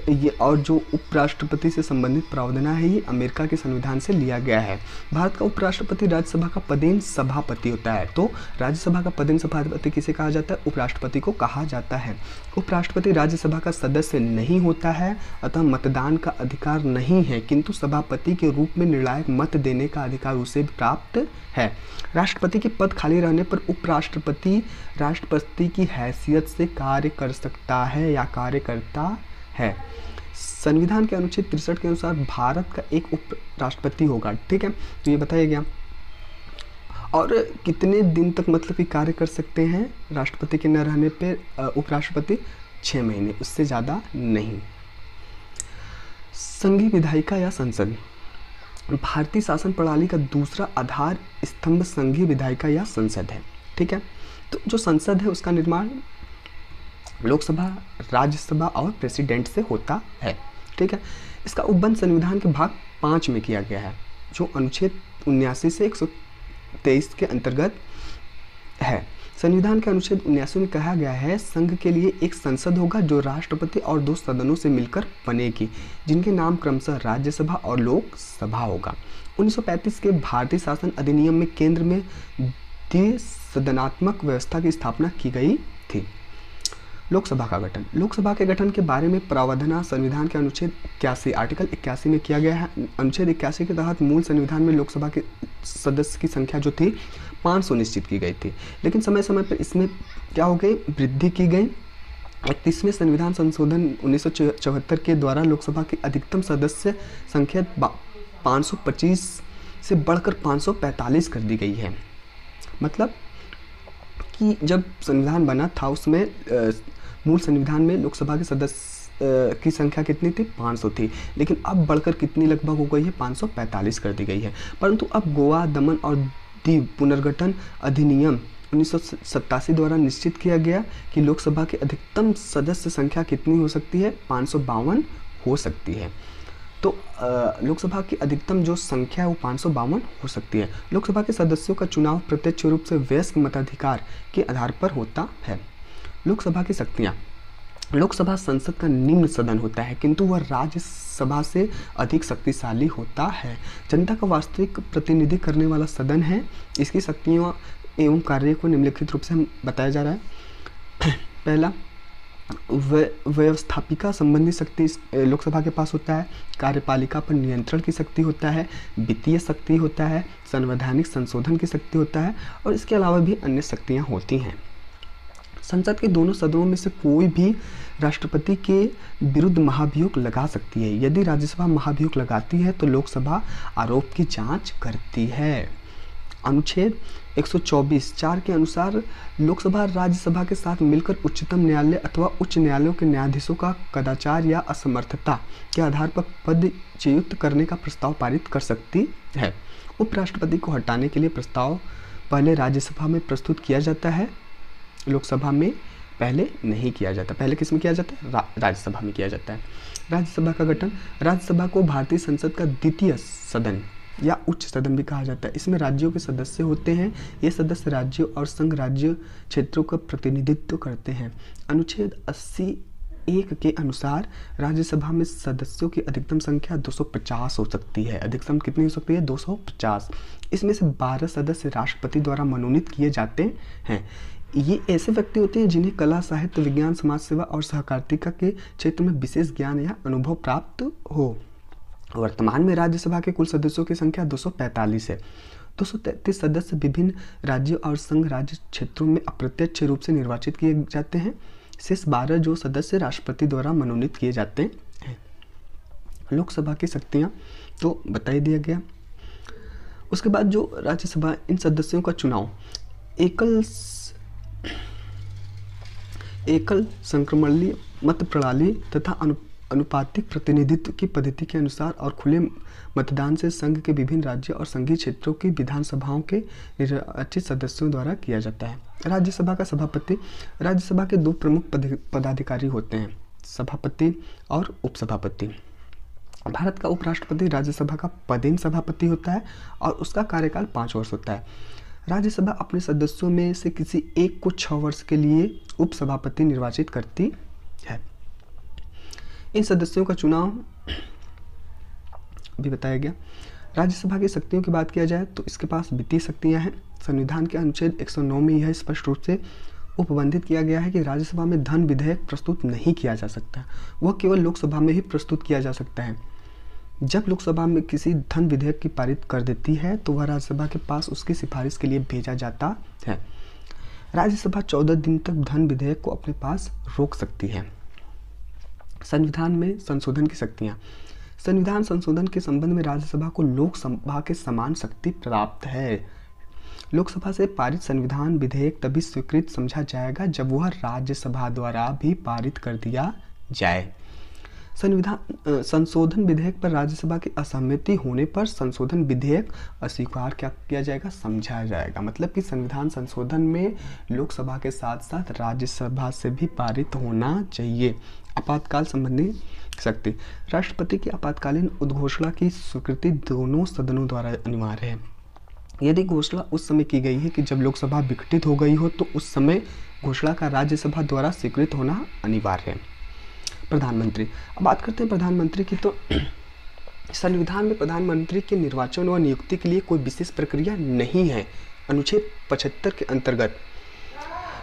ये और जो उपराष्ट्रपति से संबंधित प्रावधान है ये अमेरिका के संविधान से लिया गया है। भारत का उपराष्ट्रपति राज्यसभा का पदेन सभापति होता है। तो राज्यसभा का पदेन सभापति किसे कहा जाता है, उपराष्ट्रपति को कहा जाता है। उपराष्ट्रपति राज्यसभा का सदस्य नहीं होता है, अतः मतदान का अधिकार नहीं है, किंतु सभापति के रूप में निर्णायक मत देने का अधिकार उसे प्राप्त है। राष्ट्रपति के पद खाली रहने पर उपराष्ट्रपति राष्ट्रपति की हैसियत से कार्य कर सकता है या कार्य करता है। संविधान के अनुच्छेद 63 के अनुसार भारत का एक उपराष्ट्रपति होगा, ठीक है, तो ये बताया गया। और कितने दिन तक मतलब कि कार्य कर सकते हैं राष्ट्रपति के न रहने पे उपराष्ट्रपति? 6 महीने, उससे ज़्यादा नहीं। संघीय विधायिका या संसद, भारतीय शासन प्रणाली का दूसरा आधार स्तंभ संघीय विधायिका या संसद है, ठीक है। तो जो संसद है उसका निर्माण लोकसभा, राज्यसभा और प्रेसिडेंट से होता है, ठीक है। इसका उपबंध संविधान के भाग 5 में किया गया है, जो अनुच्छेद 79 से 123 के अंतर्गत है। संविधान के अनुच्छेद 79 में कहा गया है, संघ के लिए एक संसद होगा जो राष्ट्रपति और 2 सदनों से मिलकर बनेगी, जिनके नाम क्रमशः राज्यसभा और लोकसभा होगा। 1935 के भारतीय शासन अधिनियम में केंद्र में द्विसदनात्मक व्यवस्था की स्थापना की गई थी। लोकसभा का गठन, लोकसभा के गठन के बारे में प्रावधान संविधान के अनुच्छेद 81 आर्टिकल 81 में किया गया है। अनुच्छेद 81 के तहत मूल संविधान में लोकसभा के सदस्य की संख्या जो थी 500 निश्चित की गई थी, लेकिन समय समय पर इसमें क्या हो गई, वृद्धि की गई। 31वें संविधान संशोधन 1974 के द्वारा लोकसभा की अधिकतम सदस्य संख्या 525 से बढ़कर 545 कर दी गई है। मतलब कि जब संविधान बना था उसमें मूल संविधान में लोकसभा के सदस्य की संख्या कितनी थी, 500 थी, लेकिन अब बढ़कर कितनी लगभग हो गई है, 545 कर दी गई है। परंतु अब गोवा, दमन और दीव पुनर्गठन अधिनियम 1987 द्वारा निश्चित किया गया कि लोकसभा की अधिकतम सदस्य संख्या कितनी हो सकती है, 552 हो सकती है। तो लोकसभा की अधिकतम जो संख्या है वो 552 हो सकती है। लोकसभा के सदस्यों का चुनाव प्रत्यक्ष रूप से वयस्क मताधिकार के आधार पर होता है। लोकसभा की शक्तियाँ, लोकसभा संसद का निम्न सदन होता है, किंतु वह राज्यसभा से अधिक शक्तिशाली होता है। जनता का वास्तविक प्रतिनिधि करने वाला सदन है। इसकी शक्तियों एवं कार्य को निम्नलिखित रूप से बताया जा रहा है। पहला, व्यवस्थापिका संबंधी शक्ति लोकसभा के पास होता है। कार्यपालिका पर नियंत्रण की शक्ति होता है। वित्तीय शक्ति होता है। संवैधानिक संशोधन की शक्ति होता है, और इसके अलावा भी अन्य शक्तियाँ होती हैं। संसद के दोनों सदनों में से कोई भी राष्ट्रपति के विरुद्ध महाभियोग लगा सकती है। यदि राज्यसभा महाभियोग लगाती है तो लोकसभा आरोप की जांच करती है। अनुच्छेद 124(4) के अनुसार लोकसभा राज्यसभा के साथ मिलकर उच्चतम न्यायालय अथवा उच्च न्यायालयों के न्यायाधीशों का कदाचार या असमर्थता के आधार पर पदच्युत करने का प्रस्ताव पारित कर सकती है। उपराष्ट्रपति को हटाने के लिए प्रस्ताव पहले राज्यसभा में प्रस्तुत किया जाता है, लोकसभा में पहले नहीं किया जाता। पहले किस में किया जाता है, राज्यसभा में किया जाता है। राज्यसभा का गठन, राज्यसभा को भारतीय संसद का द्वितीय सदन या उच्च सदन भी कहा जाता है। इसमें राज्यों के सदस्य होते हैं। ये सदस्य राज्यों और संघ राज्य क्षेत्रों का प्रतिनिधित्व करते हैं। अनुच्छेद 80(1) के अनुसार राज्यसभा में सदस्यों की अधिकतम संख्या 250 हो सकती है। अधिकतम कितनी हो सकती है, 250। इसमें से 12 सदस्य राष्ट्रपति द्वारा मनोनीत किए जाते हैं। ये ऐसे व्यक्ति होते हैं जिन्हें कला, साहित्य, विज्ञान, समाज सेवा और सहकारिता के क्षेत्र में विशेष ज्ञान या अनुभव प्राप्त हो। वर्तमान में राज्यसभा के कुल सदस्यों की संख्या 245 है। 233 सदस्य विभिन्न राज्यों और संघ राज्य क्षेत्रों में अप्रत्यक्ष रूप से निर्वाचित किए जाते हैं। शेष 12 जो सदस्य राष्ट्रपति द्वारा मनोनीत किए जाते हैं। लोकसभा की शक्तियाँ तो बता ही दिया गया। उसके बाद जो राज्यसभा, इन सदस्यों का चुनाव एकल संक्रमणीय मत प्रणाली तथा अनुपातिक प्रतिनिधित्व की पद्धति के अनुसार और खुले मतदान से संघ के विभिन्न राज्यों और संघीय क्षेत्रों की विधानसभाओं के निर्वाचित सदस्यों द्वारा किया जाता है। राज्यसभा का सभापति, राज्यसभा के 2 प्रमुख पदाधिकारी होते हैं, सभापति और उपसभापति। भारत का उपराष्ट्रपति राज्यसभा का पदेन सभापति होता है और उसका कार्यकाल 5 वर्ष होता है। राज्यसभा अपने सदस्यों में से किसी एक को 6 वर्ष के लिए उपसभापति निर्वाचित करती है। इन सदस्यों का चुनाव भी बताया गया। राज्यसभा की शक्तियों की बात किया जाए तो इसके पास वित्तीय शक्तियां हैं। संविधान के अनुच्छेद 109 में यह स्पष्ट रूप से उपबंधित किया गया है कि राज्यसभा में धन विधेयक प्रस्तुत नहीं किया जा सकता, वह केवल लोकसभा में ही प्रस्तुत किया जा सकता है। जब लोकसभा में किसी धन विधेयक की पारित कर देती है तो वह राज्यसभा के पास उसकी सिफारिश के लिए भेजा जाता है। राज्यसभा 14 दिन तक धन विधेयक को अपने पास रोक सकती है। संविधान में संशोधन की शक्तियाँ। संविधान संशोधन के संबंध में राज्यसभा को लोकसभा के समान शक्ति प्राप्त है। लोकसभा से पारित संविधान विधेयक तभी स्वीकृत समझा जाएगा जब वह राज्यसभा द्वारा भी पारित कर दिया जाए। संविधान संशोधन विधेयक पर राज्यसभा की असहमति होने पर संशोधन विधेयक अस्वीकार क्या किया जाएगा, समझा जाएगा। मतलब कि संविधान संशोधन में लोकसभा के साथ साथ राज्यसभा से भी पारित होना चाहिए। आपातकाल संबंधी शक्ति। राष्ट्रपति की आपातकालीन उद्घोषणा की स्वीकृति दोनों सदनों द्वारा अनिवार्य है। यदि घोषणा उस समय की गई है कि जब लोकसभा विघटित हो गई हो तो उस समय घोषणा का राज्यसभा द्वारा स्वीकृत होना अनिवार्य है। प्रधानमंत्री। अब बात करते हैं प्रधानमंत्री की। तो संविधान में प्रधानमंत्री के निर्वाचन व नियुक्ति के लिए कोई विशेष प्रक्रिया नहीं है। अनुच्छेद 75 के अंतर्गत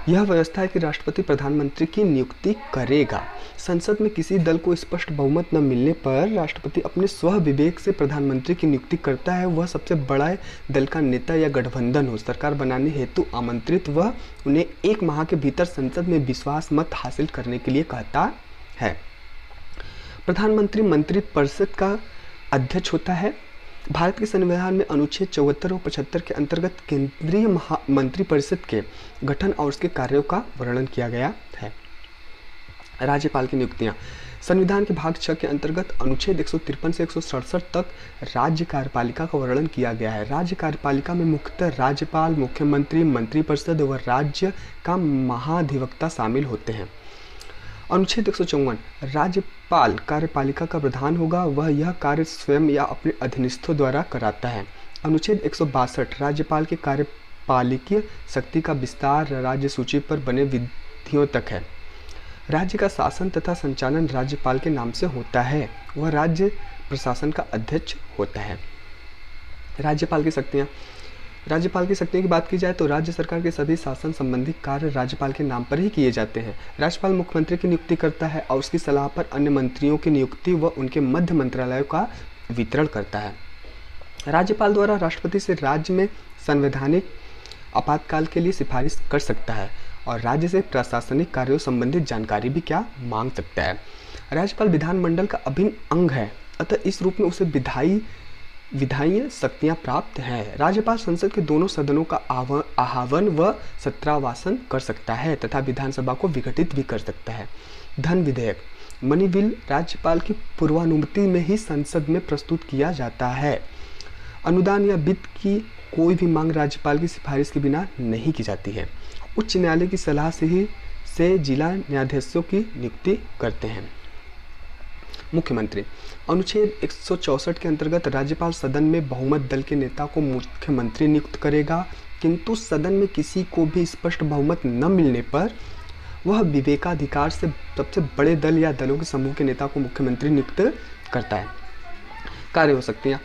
यह व्यवस्था है कि राष्ट्रपति प्रधानमंत्री की नियुक्ति करेगा। संसद में किसी दल को स्पष्ट बहुमत न मिलने पर राष्ट्रपति अपने स्व विवेक से प्रधानमंत्री की नियुक्ति करता है। वह सबसे बड़ा दल का नेता या गठबंधन हो सरकार बनाने हेतु आमंत्रित वह उन्हें 1 माह के भीतर संसद में विश्वास मत हासिल करने के लिए कहता है। प्रधानमंत्री मंत्रिपरिषद का अध्यक्ष होता है। भारत के संविधान में अनुच्छेद 74 और 75 के अंतर्गत केंद्रीय मंत्रिपरिषद के गठन और उसके कार्यों का वर्णन किया गया है। राज्यपाल की नियुक्तियां। संविधान के भाग 6 के अंतर्गत अनुच्छेद 153 से 167 तक राज्य कार्यपालिका का वर्णन किया गया है। राज्य कार्यपालिका में मुख्यतः राज्यपाल, मुख्यमंत्री, मंत्रिपरिषद व राज्य का महाधिवक्ता शामिल होते हैं। अनुच्छेद 154 राज्यपाल कार्यपालिका का प्रधान होगा। वह यह कार्य स्वयं या अपने अधीनस्थों द्वारा कराता है। अनुच्छेद 162 राज्यपाल के कार्यपालिकीय शक्ति का विस्तार राज्य सूची पर बने विधियों तक है। राज्य का शासन तथा संचालन राज्यपाल के नाम से होता है। वह राज्य प्रशासन का अध्यक्ष होता है। राज्यपाल की शक्तियाँ। राज्यपाल की शक्तियों की बात की जाए तो राज्य सरकार के सभी शासन संबंधी कार्य राज्यपाल के नाम पर ही किए जाते हैं। राज्यपाल मुख्यमंत्री की नियुक्ति करता है और उसकी सलाह पर अन्य मंत्रियों की नियुक्ति व उनके मध्य मंत्रालयों का वितरण करता है। राज्यपाल द्वारा राष्ट्रपति से राज्य में संवैधानिक आपातकाल के लिए सिफारिश कर सकता है और राज्य से प्रशासनिक कार्यों संबंधित जानकारी भी क्या मांग सकता है। राज्यपाल विधानमंडल का अभिन्न अंग है, अतः इस रूप में उसे विधायी शक्तियां प्राप्त हैं। राज्यपाल संसद के दोनों सदनों का आह्वान व सत्रावासन कर सकता है तथा विधानसभा को विघटित भी कर सकता है। धन विधेयक मनी बिल राज्यपाल की पूर्वानुमति में ही संसद में प्रस्तुत किया जाता है। अनुदान या वित्त की कोई भी मांग राज्यपाल की सिफारिश के बिना नहीं की जाती है। उच्च न्यायालय की सलाह से जिला न्यायाधीशों की नियुक्ति करते हैं। मुख्यमंत्री अनुच्छेद 164 के अंतर्गत राज्यपाल सदन में बहुमत दल के नेता को मुख्यमंत्री नियुक्त करेगा, किंतु सदन में किसी को भी स्पष्ट बहुमत न मिलने पर वह विवेकाधिकार से सबसे बड़े दल या दलों के समूह के नेता को मुख्यमंत्री नियुक्त करता है। कार्य हो सकती है।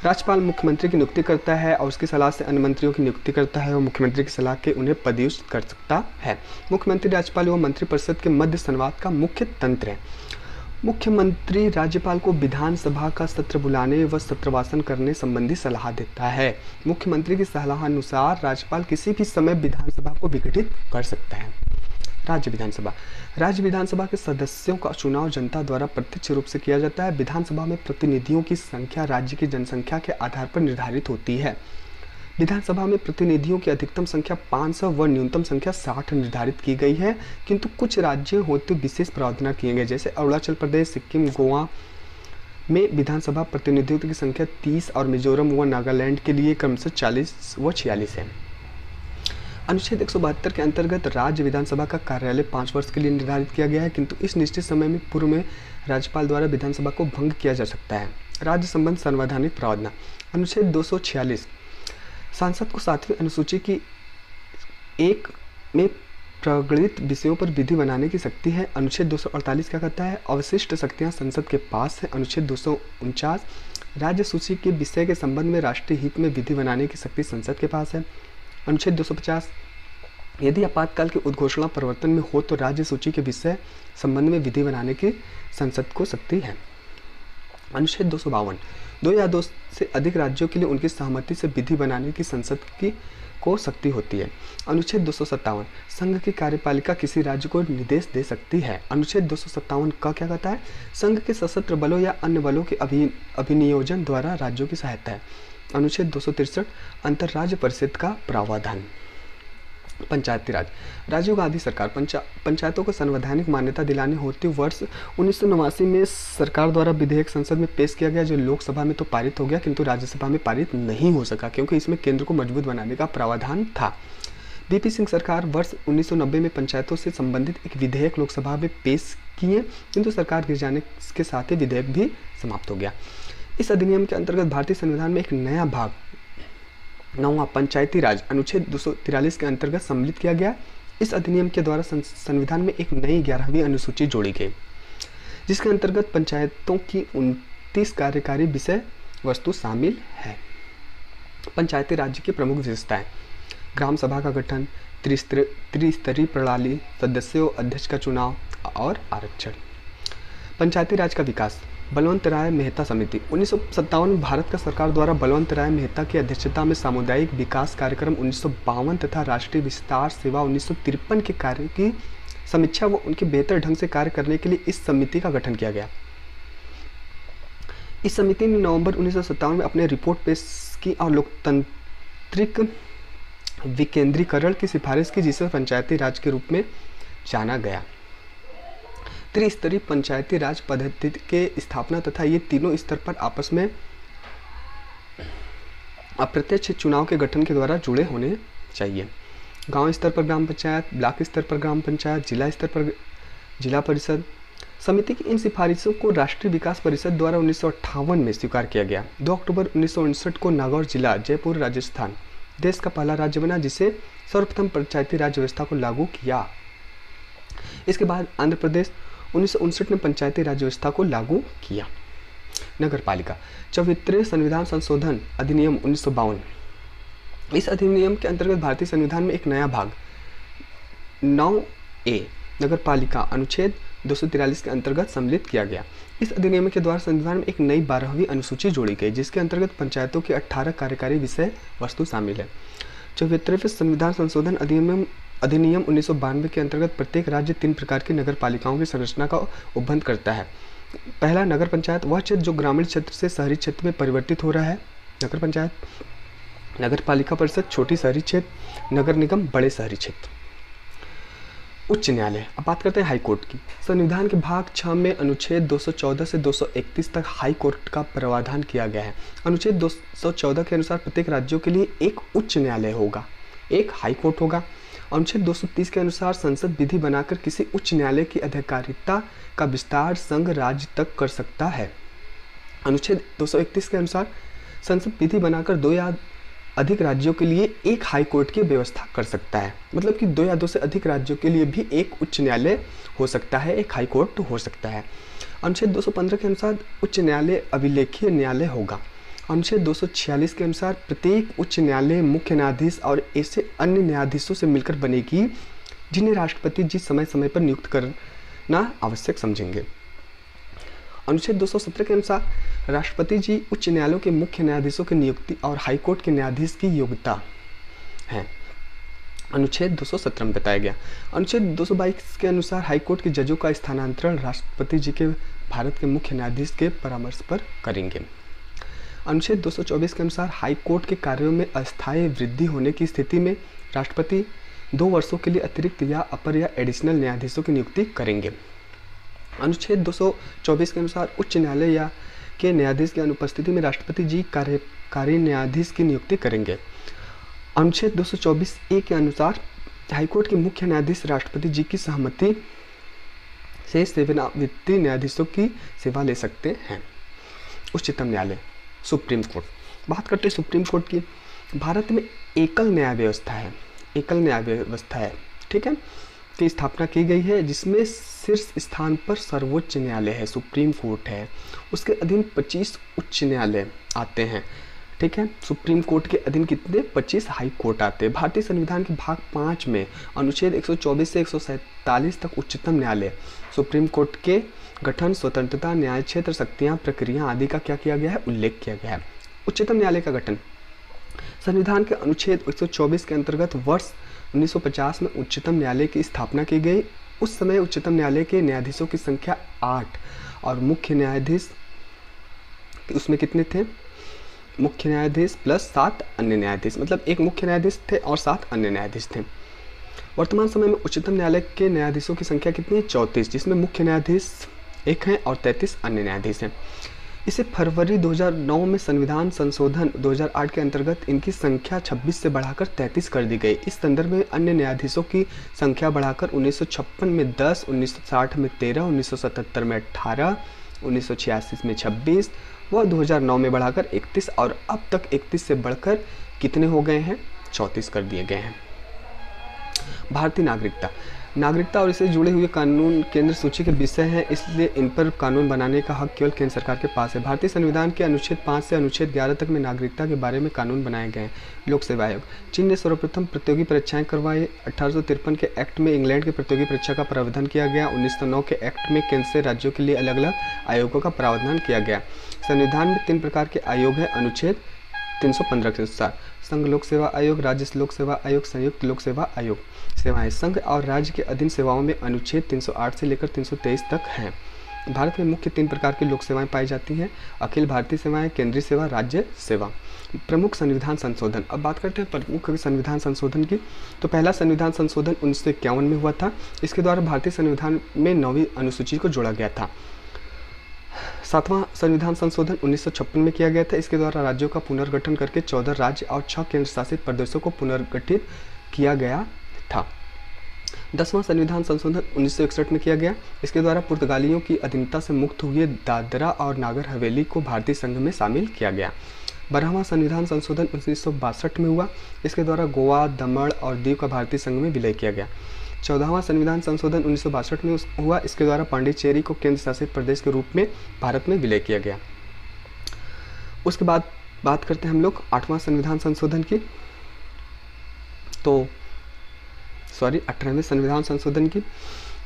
राज्यपाल मुख्यमंत्री की नियुक्ति करता है और उसकी सलाह से अन्य मंत्रियों की नियुक्ति करता है और मुख्यमंत्री की सलाह के उन्हें पदच्युत कर सकता है। मुख्यमंत्री राज्यपाल एवं मंत्रिपरिषद के मध्य संवाद का मुख्य तंत्र है। मुख्यमंत्री राज्यपाल को विधानसभा का सत्र बुलाने व सत्रवासन करने संबंधी सलाह देता है। मुख्यमंत्री की सलाह अनुसार राज्यपाल किसी भी समय विधानसभा को विघटित कर सकता है। राज्य विधानसभा के सदस्यों का चुनाव जनता द्वारा प्रत्यक्ष रूप से किया जाता है। विधानसभा में प्रतिनिधियों की संख्या राज्य की जनसंख्या के आधार पर निर्धारित होती है। विधानसभा में प्रतिनिधियों की अधिकतम संख्या 500 व न्यूनतम संख्या 60 निर्धारित की गई है, किंतु कुछ राज्यों होते विशेष प्रावधान किए गए, जैसे अरुणाचल प्रदेश, सिक्किम, गोवा में विधानसभा प्रतिनिधियों की संख्या 30 और मिजोरम व नागालैंड के लिए क्रमशः 40 व 46 है। अनुच्छेद 172 के अंतर्गत राज्य विधानसभा का कार्यालय 5 वर्ष के लिए निर्धारित किया गया है, किंतु इस निश्चित समय में पूर्व में राज्यपाल द्वारा विधानसभा को भंग किया जा सकता है। राज्य संबंध संवैधानिक प्रावधान अनुच्छेद 246 सांसद को 7वीं अनुसूची की 1 में प्रगणित विषयों पर विधि बनाने की शक्ति है। अनुच्छेद 248 क्या कहता है? अवशिष्ट शक्तियां संसद के पास है। अनुच्छेद 249 राज्य सूची के विषय के संबंध में राष्ट्रीय हित में विधि बनाने की शक्ति संसद के पास है। अनुच्छेद 250 यदि आपातकाल की उद्घोषणा परिवर्तन में हो तो राज्य सूची के विषय संबंध में विधि बनाने की संसद को शक्ति है। अनुच्छेद 252, दो या दो से अधिक राज्यों के लिए उनकी सहमति से विधि बनाने की संसद की को शक्ति होती है। अनुच्छेद 257, संघ की कार्यपालिका किसी राज्य को निर्देश दे सकती है। अनुच्छेद 257 का क्या कहता है? संघ के सशस्त्र बलों या अन्य बलों के अभिनियोजन द्वारा राज्यों की सहायता है। अनुच्छेद 263, अंतर्राज्य परिषद का प्रावधान। पंचायती राज, राज्यों का आदि सरकार पंचायतों को संवैधानिक मान्यता दिलाने होती वर्ष 1989 में सरकार द्वारा विधेयक संसद में पेश किया गया, जो लोकसभा में तो पारित हो गया किंतु राज्यसभा में पारित नहीं हो सका क्योंकि इसमें केंद्र को मजबूत बनाने का प्रावधान था। बीपी सिंह सरकार वर्ष 1990 में पंचायतों से संबंधित एक विधेयक लोकसभा में पेश किए किंतु सरकार गिर जाने के साथ ही विधेयक भी समाप्त हो गया। इस अधिनियम के अंतर्गत भारतीय संविधान में एक नया भाग 9वां पंचायती राज अनुच्छेद 243 के अंतर्गत सम्मिलित किया गया। इस अधिनियम के द्वारा संविधान में एक नई 11वीं अनुसूची जोड़ी गई, जिसके अंतर्गत पंचायतों की 29 कार्यकारी विषय वस्तु शामिल है। पंचायती राज्य की प्रमुख विशेषताएं: ग्राम सभा का गठन, त्रिस्तरीय प्रणाली, सदस्यों अध्यक्ष का चुनाव और आरक्षण। पंचायती राज का विकास। बलवंत राय मेहता समिति 1957 में भारत का सरकार द्वारा बलवंत राय मेहता की अध्यक्षता में सामुदायिक विकास कार्यक्रम 1952 तथा राष्ट्रीय विस्तार सेवा 1953 के कार्य की समीक्षा व उनके बेहतर ढंग से कार्य करने के लिए इस समिति का गठन किया गया। इस समिति ने नवंबर 1957 में अपने रिपोर्ट पेश की और लोकतांत्रिक विकेंद्रीकरण की सिफारिश की, जिसे पंचायती राज के रूप में जाना गया। त्रिस्तरीय पंचायती राज पद्धति के स्थापना तथा ये तीनों स्तर पर आपस में अप्रत्यक्ष चुनाव के गठन के द्वारा जुड़े होने चाहिए। गांव स्तर पर ग्राम पंचायत, ब्लॉक स्तर पर ग्राम पंचायत, जिला स्तर पर जिला परिषद। समिति की इन सिफारिशों को राष्ट्रीय विकास परिषद द्वारा 1958 में स्वीकार किया गया। 2 अक्टूबर 1959 को नागौर जिला, जयपुर, राजस्थान देश का पहला राज्य बना जिसे सर्वप्रथम पंचायती राज व्यवस्था को लागू किया। इसके बाद आंध्र प्रदेश 1959 में पंचायती राज व्यवस्था को लागू किया। नगर पालिका। 74वें संविधान संशोधन अधिनियम 1952। इस अधिनियम के अंतर्गत भारतीय संविधान में एक नया भाग 9A नगर पालिका अनुच्छेद 243 के अंतर्गत सम्मिलित किया गया। इस अधिनियम के द्वारा संविधान में एक नई 12वीं अनुसूची जोड़ी गई, जिसके अंतर्गत पंचायतों के 18 कार्यकारी विषय वस्तु शामिल है। 74वें संविधान संशोधन अधिनियम 1992 के अंतर्गत प्रत्येक राज्य 3 प्रकार की नगर पालिकाओं की संरचना का उपबंध करता है। पहला, नगर पंचायत, वह क्षेत्र जो ग्रामीण क्षेत्र से शहरी क्षेत्र में परिवर्तित हो रहा है, नगर पंचायत। नगर पालिका परिषद, छोटी शहरी क्षेत्र। नगर निगम, बड़े शहरी क्षेत्र। उच्च न्यायालय। अब बात करते हैं हाई कोर्ट की। संविधान के भाग 6 में अनुच्छेद 214 से 231 तक हाई कोर्ट का प्रावधान किया गया है। अनुच्छेद 214 के अनुसार प्रत्येक राज्यों के लिए एक उच्च न्यायालय होगा, एक हाई कोर्ट होगा। अनुच्छेद 230 के अनुसार संसद विधि बनाकर किसी उच्च न्यायालय की अधिकारिता का विस्तार संघ राज्य तक कर सकता है। अनुच्छेद 231 के अनुसार संसद विधि बनाकर 2 या अधिक राज्यों के लिए एक हाई कोर्ट की व्यवस्था कर सकता है। मतलब कि 2 या 2 से अधिक राज्यों के लिए भी एक उच्च न्यायालय हो सकता है, एक हाई कोर्ट हो सकता है। अनुच्छेद 215 के अनुसार उच्च न्यायालय अभिलेखीय न्यायालय होगा। अनुच्छेद 246 के अनुसार प्रत्येक उच्च न्यायालय मुख्य न्यायाधीश और ऐसे अन्य न्यायाधीशों से मिलकर बनेगी जिन्हें राष्ट्रपति जी समय समय पर नियुक्त करना आवश्यक समझेंगे। अनुच्छेद 217 के अनुसार राष्ट्रपति जी उच्च न्यायालयों के मुख्य न्यायाधीशों की नियुक्ति और हाईकोर्ट के न्यायाधीश की योग्यता है, अनुच्छेद 217 में बताया गया। अनुच्छेद 222 के अनुसार हाईकोर्ट के जजों का स्थानांतरण राष्ट्रपति जी के भारत के मुख्य न्यायाधीश के परामर्श पर करेंगे। अनुच्छेद 224 के अनुसार हाईकोर्ट के कार्यों में अस्थायी वृद्धि होने की स्थिति में राष्ट्रपति 2 वर्षों के लिए अतिरिक्त या अपर या एडिशनल न्यायाधीशों की नियुक्ति करेंगे। अनुच्छेद 224 के अनुसार उच्च न्यायालय या के न्यायाधीश की अनुपस्थिति में राष्ट्रपति जी कार्यकारी न्यायाधीश की नियुक्ति करेंगे। अनुच्छेद 224A के अनुसार हाईकोर्ट के मुख्य न्यायाधीश राष्ट्रपति जी की सहमति से सेवानिवृत्ति न्यायाधीशों की सेवा ले सकते हैं। उच्चतम न्यायालय, सुप्रीम कोर्ट। बात करते हैं सुप्रीम कोर्ट की। भारत में एकल न्याय व्यवस्था है, एकल न्याय व्यवस्था है, ठीक है, की स्थापना की गई है, जिसमें शीर्ष स्थान पर सर्वोच्च न्यायालय है, सुप्रीम कोर्ट है। उसके अधीन 25 उच्च न्यायालय आते हैं, ठीक है। सुप्रीम कोर्ट के अधीन कितने 25 हाई कोर्ट आते हैं। भारतीय संविधान के भाग 5 में अनुच्छेद 124 से 147 तक उच्चतम न्यायालय, सुप्रीम कोर्ट के गठन, स्वतंत्रता, न्याय क्षेत्र, शक्तियाँ, प्रक्रिया आदि का क्या किया गया है, उल्लेख किया गया है। उच्चतम न्यायालय का गठन संविधान के अनुच्छेद 124 के अंतर्गत वर्ष 1950 में उच्चतम न्यायालय की स्थापना की गई। उस समय उच्चतम न्यायालय के न्यायाधीशों की संख्या 8 और मुख्य न्यायाधीश उसमें कितने थे, मुख्य न्यायाधीश प्लस 7 अन्य न्यायाधीश, मतलब एक मुख्य न्यायाधीश थे और 7 अन्य न्यायाधीश थे। वर्तमान समय में उच्चतम न्यायालय के न्यायाधीशों की संख्या कितनी है, 34, जिसमें मुख्य न्यायाधीश 1 हैं और 33 अन्य न्यायाधीश हैं। इसे फरवरी 2009 में संविधान संशोधन 2008 के अंतर्गत इनकी संख्या 26 से बढ़ाकर 33 कर दी गई। इस संदर्भ में अन्य न्यायाधीशों की संख्या बढ़ाकर 1956 में 10, 1960 में 13, 1977 में 18, 1986 में 26 व 2009 में बढ़ाकर 31 और अब तक 31 से बढ़कर कितने हो गए हैं, 34 कर दिए गए हैं। भारतीय नागरिकता और इससे जुड़े हुए कानून केंद्र सूची के विषय हैं, इसलिए इन पर कानून बनाने का हक केवल केंद्र सरकार के पास है। भारतीय संविधान के अनुच्छेद 5 से अनुच्छेद 11 तक में नागरिकता के बारे में कानून बनाए गए हैं। लोक सेवा आयोग, चीन ने सर्वप्रथम प्रतियोगी परीक्षाएं करवाई। 1853 के एक्ट में इंग्लैंड की प्रतियोगी परीक्षा का प्रावधान किया गया। 1909 के एक्ट में केंद्र से राज्यों के लिए अलग अलग आयोगों का प्रावधान किया गया। संविधान में 3 प्रकार के आयोग हैं अनुच्छेद 315 के अनुसार, संघ लोक सेवा आयोग, राज्य लोक सेवा आयोग, संयुक्त लोक सेवा आयोग। सेवाएं संघ और राज्य के अधीन सेवाओं में अनुच्छेद 308 से लेकर 323 तक हैं। भारत में मुख्य 3 प्रकार की लोक सेवाएं पाई जाती हैं, अखिल भारतीय सेवाएं, केंद्रीय सेवा, राज्य सेवा। प्रमुख संविधान संशोधन, अब बात करते हैं प्रमुख संविधान संशोधन की। तो पहला संविधान संशोधन 1951 में हुआ था। इसके द्वारा भारतीय संविधान में 9वीं अनुसूची को जोड़ा गया था। 7वां संविधान संशोधन 1956 में किया गया था। इसके द्वारा राज्यों का पुनर्गठन करके 14 राज्य और 6 केंद्र शासित प्रदेशों को पुनर्गठित किया गया था। 10वां संविधान संशोधन 1961 में किया गया। इसके द्वारा पुर्तगालियों की अधीनता से मुक्त हुए दादरा और नागर हवेली को भारतीय संघ में शामिल किया गया। 12वां संविधान संशोधन 1962 में हुआ। इसके द्वारा गोवा, दमन और दीव का भारतीय संघ में विलय किया गया। 14वां संविधान संशोधन 1962 में हुआ। इसके द्वारा पांडिचेरी को केंद्र शासित प्रदेश के रूप में भारत में विलय किया गया। उसके बाद बात करते हैं हम लोग 8वां संविधान संशोधन की। तो 18वें संविधान संशोधन की,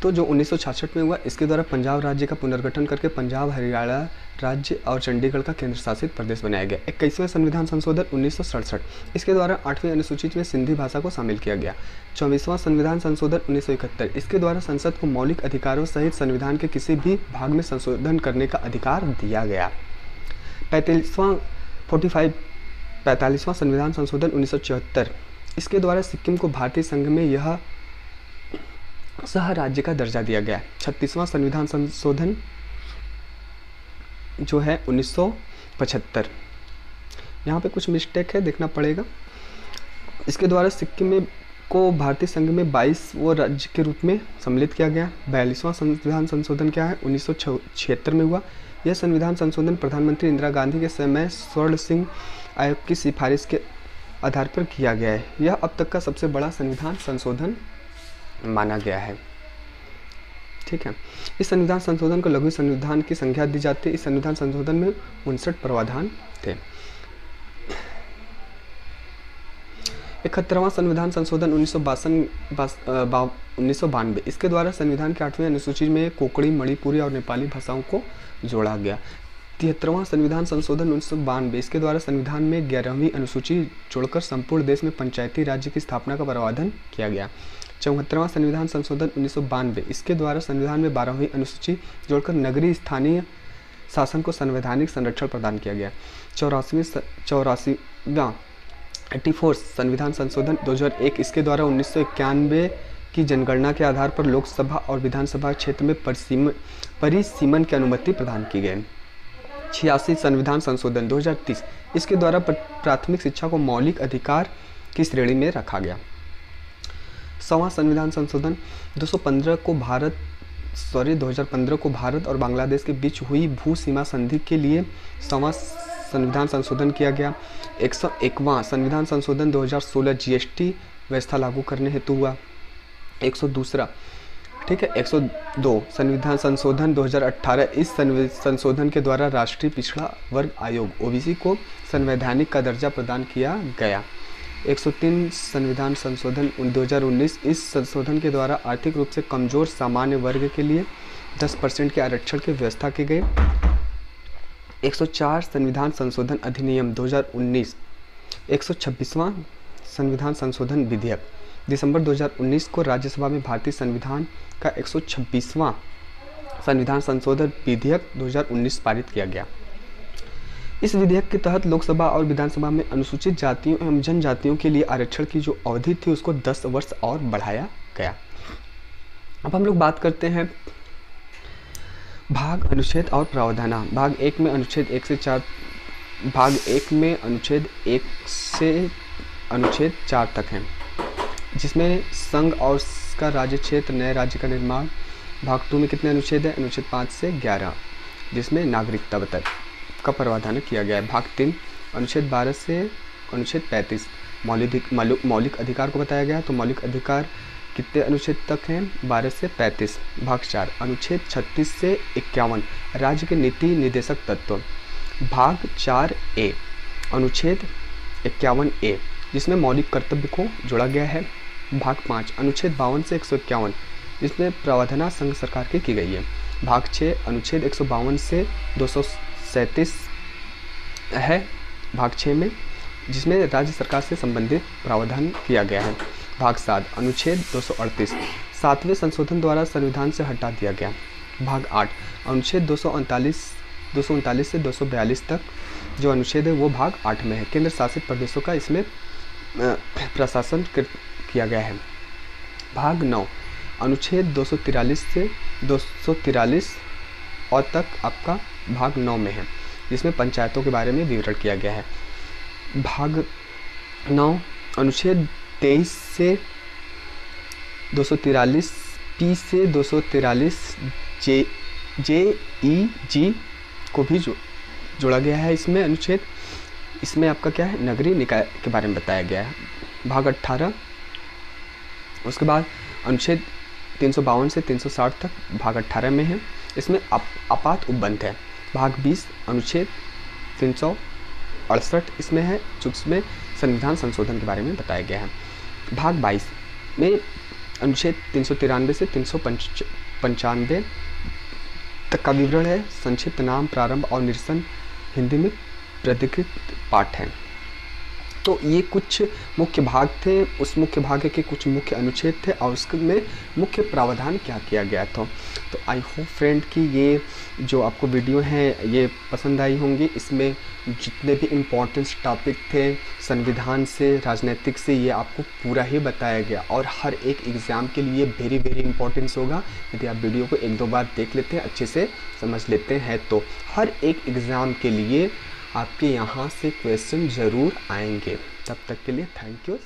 तो जो 1966 में हुआ। इसके द्वारा पंजाब राज्य का पुनर्गठन करके पंजाब, हरियाणा राज्य और चंडीगढ़ का केंद्र शासित प्रदेश बनाया गया। 21वें संविधान संशोधन 1967, इसके द्वारा 8वीं अनुसूची में सिंधी भाषा को शामिल किया गया। 24वां संविधान संशोधन 1971, इसके द्वारा संसद को मौलिक अधिकारों सहित संविधान के किसी भी भाग में संशोधन करने का अधिकार दिया गया। 45वां संविधान संशोधन 1974, इसके द्वारा सिक्किम को भारतीय संघ में यह सह राज्य का दर्जा दिया गया। 36वां संविधान संशोधन जो है 1975, यहाँ पे कुछ मिस्टेक है, देखना पड़ेगा। इसके द्वारा सिक्किम को भारतीय संघ में 22वें राज्य के रूप में सम्मिलित किया गया। 42वां संविधान संशोधन क्या है, 1976 में हुआ। यह संविधान संशोधन प्रधानमंत्री इंदिरा गांधी के समय स्वर्ण सिंह आयोग की सिफारिश के आधार पर किया गया है। यह अब तक का सबसे बड़ा संविधान संशोधन माना गया है। ठीक है, इस संविधान संशोधन को लघु संविधान की संज्ञा दी जाती है। इस संविधान संशोधन में 59 प्रावधान थे। 71वां संविधान संशोधन 1992, इसके द्वारा संविधान के 8वें अनुसूची में कोंकणी, मणिपुरी और नेपाली भाषाओं को जोड़ा गया। 73वां संविधान संशोधन 1992, इसके द्वारा संविधान में 11वीं अनुसूची जोड़कर संपूर्ण देश में पंचायती राज्य की स्थापना का प्रावधान किया गया। 74वां संविधान संशोधन 1992, इसके द्वारा संविधान में 12वीं अनुसूची जोड़कर नगरीय स्थानीय शासन को संवैधानिक संरक्षण प्रदान किया गया। 84वां संविधान संशोधन 2001, इसके द्वारा 1991 की जनगणना के आधार पर लोकसभा और विधानसभा क्षेत्र में परिसीमन की अनुमति प्रदान की गई। 86 संविधान संशोधन 2030, इसके द्वारा प्राथमिक शिक्षा को मौलिक अधिकार की श्रेणी में रखा गया। 100वां संविधान संशोधन 2015 को भारत और बांग्लादेश के बीच हुई भू सीमा संधि के लिए 100वां संविधान संशोधन किया गया। 101वां संविधान संशोधन 2016 जीएसटी व्यवस्था लागू करने हेतु हुआ। 102 ठीक है। 102 संविधान संशोधन 2018। इस संशोधन के द्वारा राष्ट्रीय पिछड़ा वर्ग आयोग ओबीसी को संवैधानिक का दर्जा प्रदान किया गया। 103 संविधान संशोधन 2019। इस संशोधन के द्वारा आर्थिक रूप से कमजोर सामान्य वर्ग के लिए 10% के आरक्षण की व्यवस्था की गई। 104 संविधान संशोधन अधिनियम 2019। 126वां संविधान संशोधन विधेयक दिसंबर 2019 को राज्यसभा में भारतीय संविधान का 126वां संविधान संशोधन विधेयक 2019 पारित किया गया। इस विधेयक के तहत लोकसभा और विधानसभा में अनुसूचित जातियों एवं जनजातियों के लिए आरक्षण की जो अवधि थी उसको 10 वर्ष और बढ़ाया गया। अब हम लोग बात करते हैं भाग, अनुच्छेद और प्रावधान। भाग 1 में अनुच्छेद 1 से 4 भाग 1 में अनुच्छेद 1 से अनुच्छेद 4 तक हैं, जिसमें संघ और उसका राज्य क्षेत्र नए राज्य का निर्माण। भाग 2 में कितने अनुच्छेद है? अनुच्छेद 5 से 11, जिसमें नागरिकता तक का प्रावधान किया गया है। भाग 3 अनुच्छेद 12 से अनुच्छेद 35 मौलिक अधिकार को बताया गया। तो मौलिक अधिकार कितने अनुच्छेद तक हैं? 12 से 35। भाग 4 अनुच्छेद 36 से 51 राज्य के नीति निर्देशक तत्व। भाग 4A अनुच्छेद 51A, जिसमें मौलिक कर्तव्य को जोड़ा गया है। भाग 5 अनुच्छेद 52 से 151, जिसमें प्रावधान संघ सरकार की गई है। भाग 6 अनुच्छेद 152 से 237 है भाग 6 में, जिसमें राज्य सरकार से संबंधित प्रावधान किया गया है। भाग 7 अनुच्छेद 238 7वें संशोधन द्वारा संविधान से हटा दिया गया। भाग 8 अनुच्छेद 239 से 242 तक जो अनुच्छेद है वो भाग 8 में है। केंद्र शासित प्रदेशों का इसमें प्रशासन किया गया है। भाग 9 अनुच्छेद 243 से 243 और तक आपका भाग 9 में है, जिसमें पंचायतों के बारे में विवरण किया गया है। भाग 9 अनुच्छेद 23 से 243 पी से 243 JEG को भी जोड़ा गया है। इसमें अनुच्छेद, इसमें आपका क्या है? नगरीय निकाय के बारे में बताया गया है। भाग 18 उसके बाद अनुच्छेद 352 से 360 तक भाग 18 में है, इसमें आपात उपबंध है। भाग 20 अनुच्छेद 368 इसमें है, जिसमें संविधान संशोधन के बारे में बताया गया है। भाग 22 में अनुच्छेद 393 से 395 तक का विवरण है। संक्षिप्त नाम, प्रारंभ और निरसन हिंदी में प्रतिकृत पाठ है। तो ये कुछ मुख्य भाग थे, उस मुख्य भाग के कुछ मुख्य अनुच्छेद थे और उसमें मुख्य प्रावधान क्या किया गया था। तो आई होप फ्रेंड कि ये जो आपको वीडियो है ये पसंद आई होंगी। इसमें जितने भी इम्पोर्टेंट टॉपिक थे संविधान से, राजनीतिक से, ये आपको पूरा ही बताया गया और हर एक एग्ज़ाम के लिए वेरी वेरी इंपॉर्टेंस होगा। यदि आप वीडियो को 1-2 बार देख लेते हैं, अच्छे से समझ लेते हैं, तो हर एक एग्ज़ाम के लिए आपके यहाँ से क्वेश्चन ज़रूर आएंगे। तब तक के लिए थैंक यू।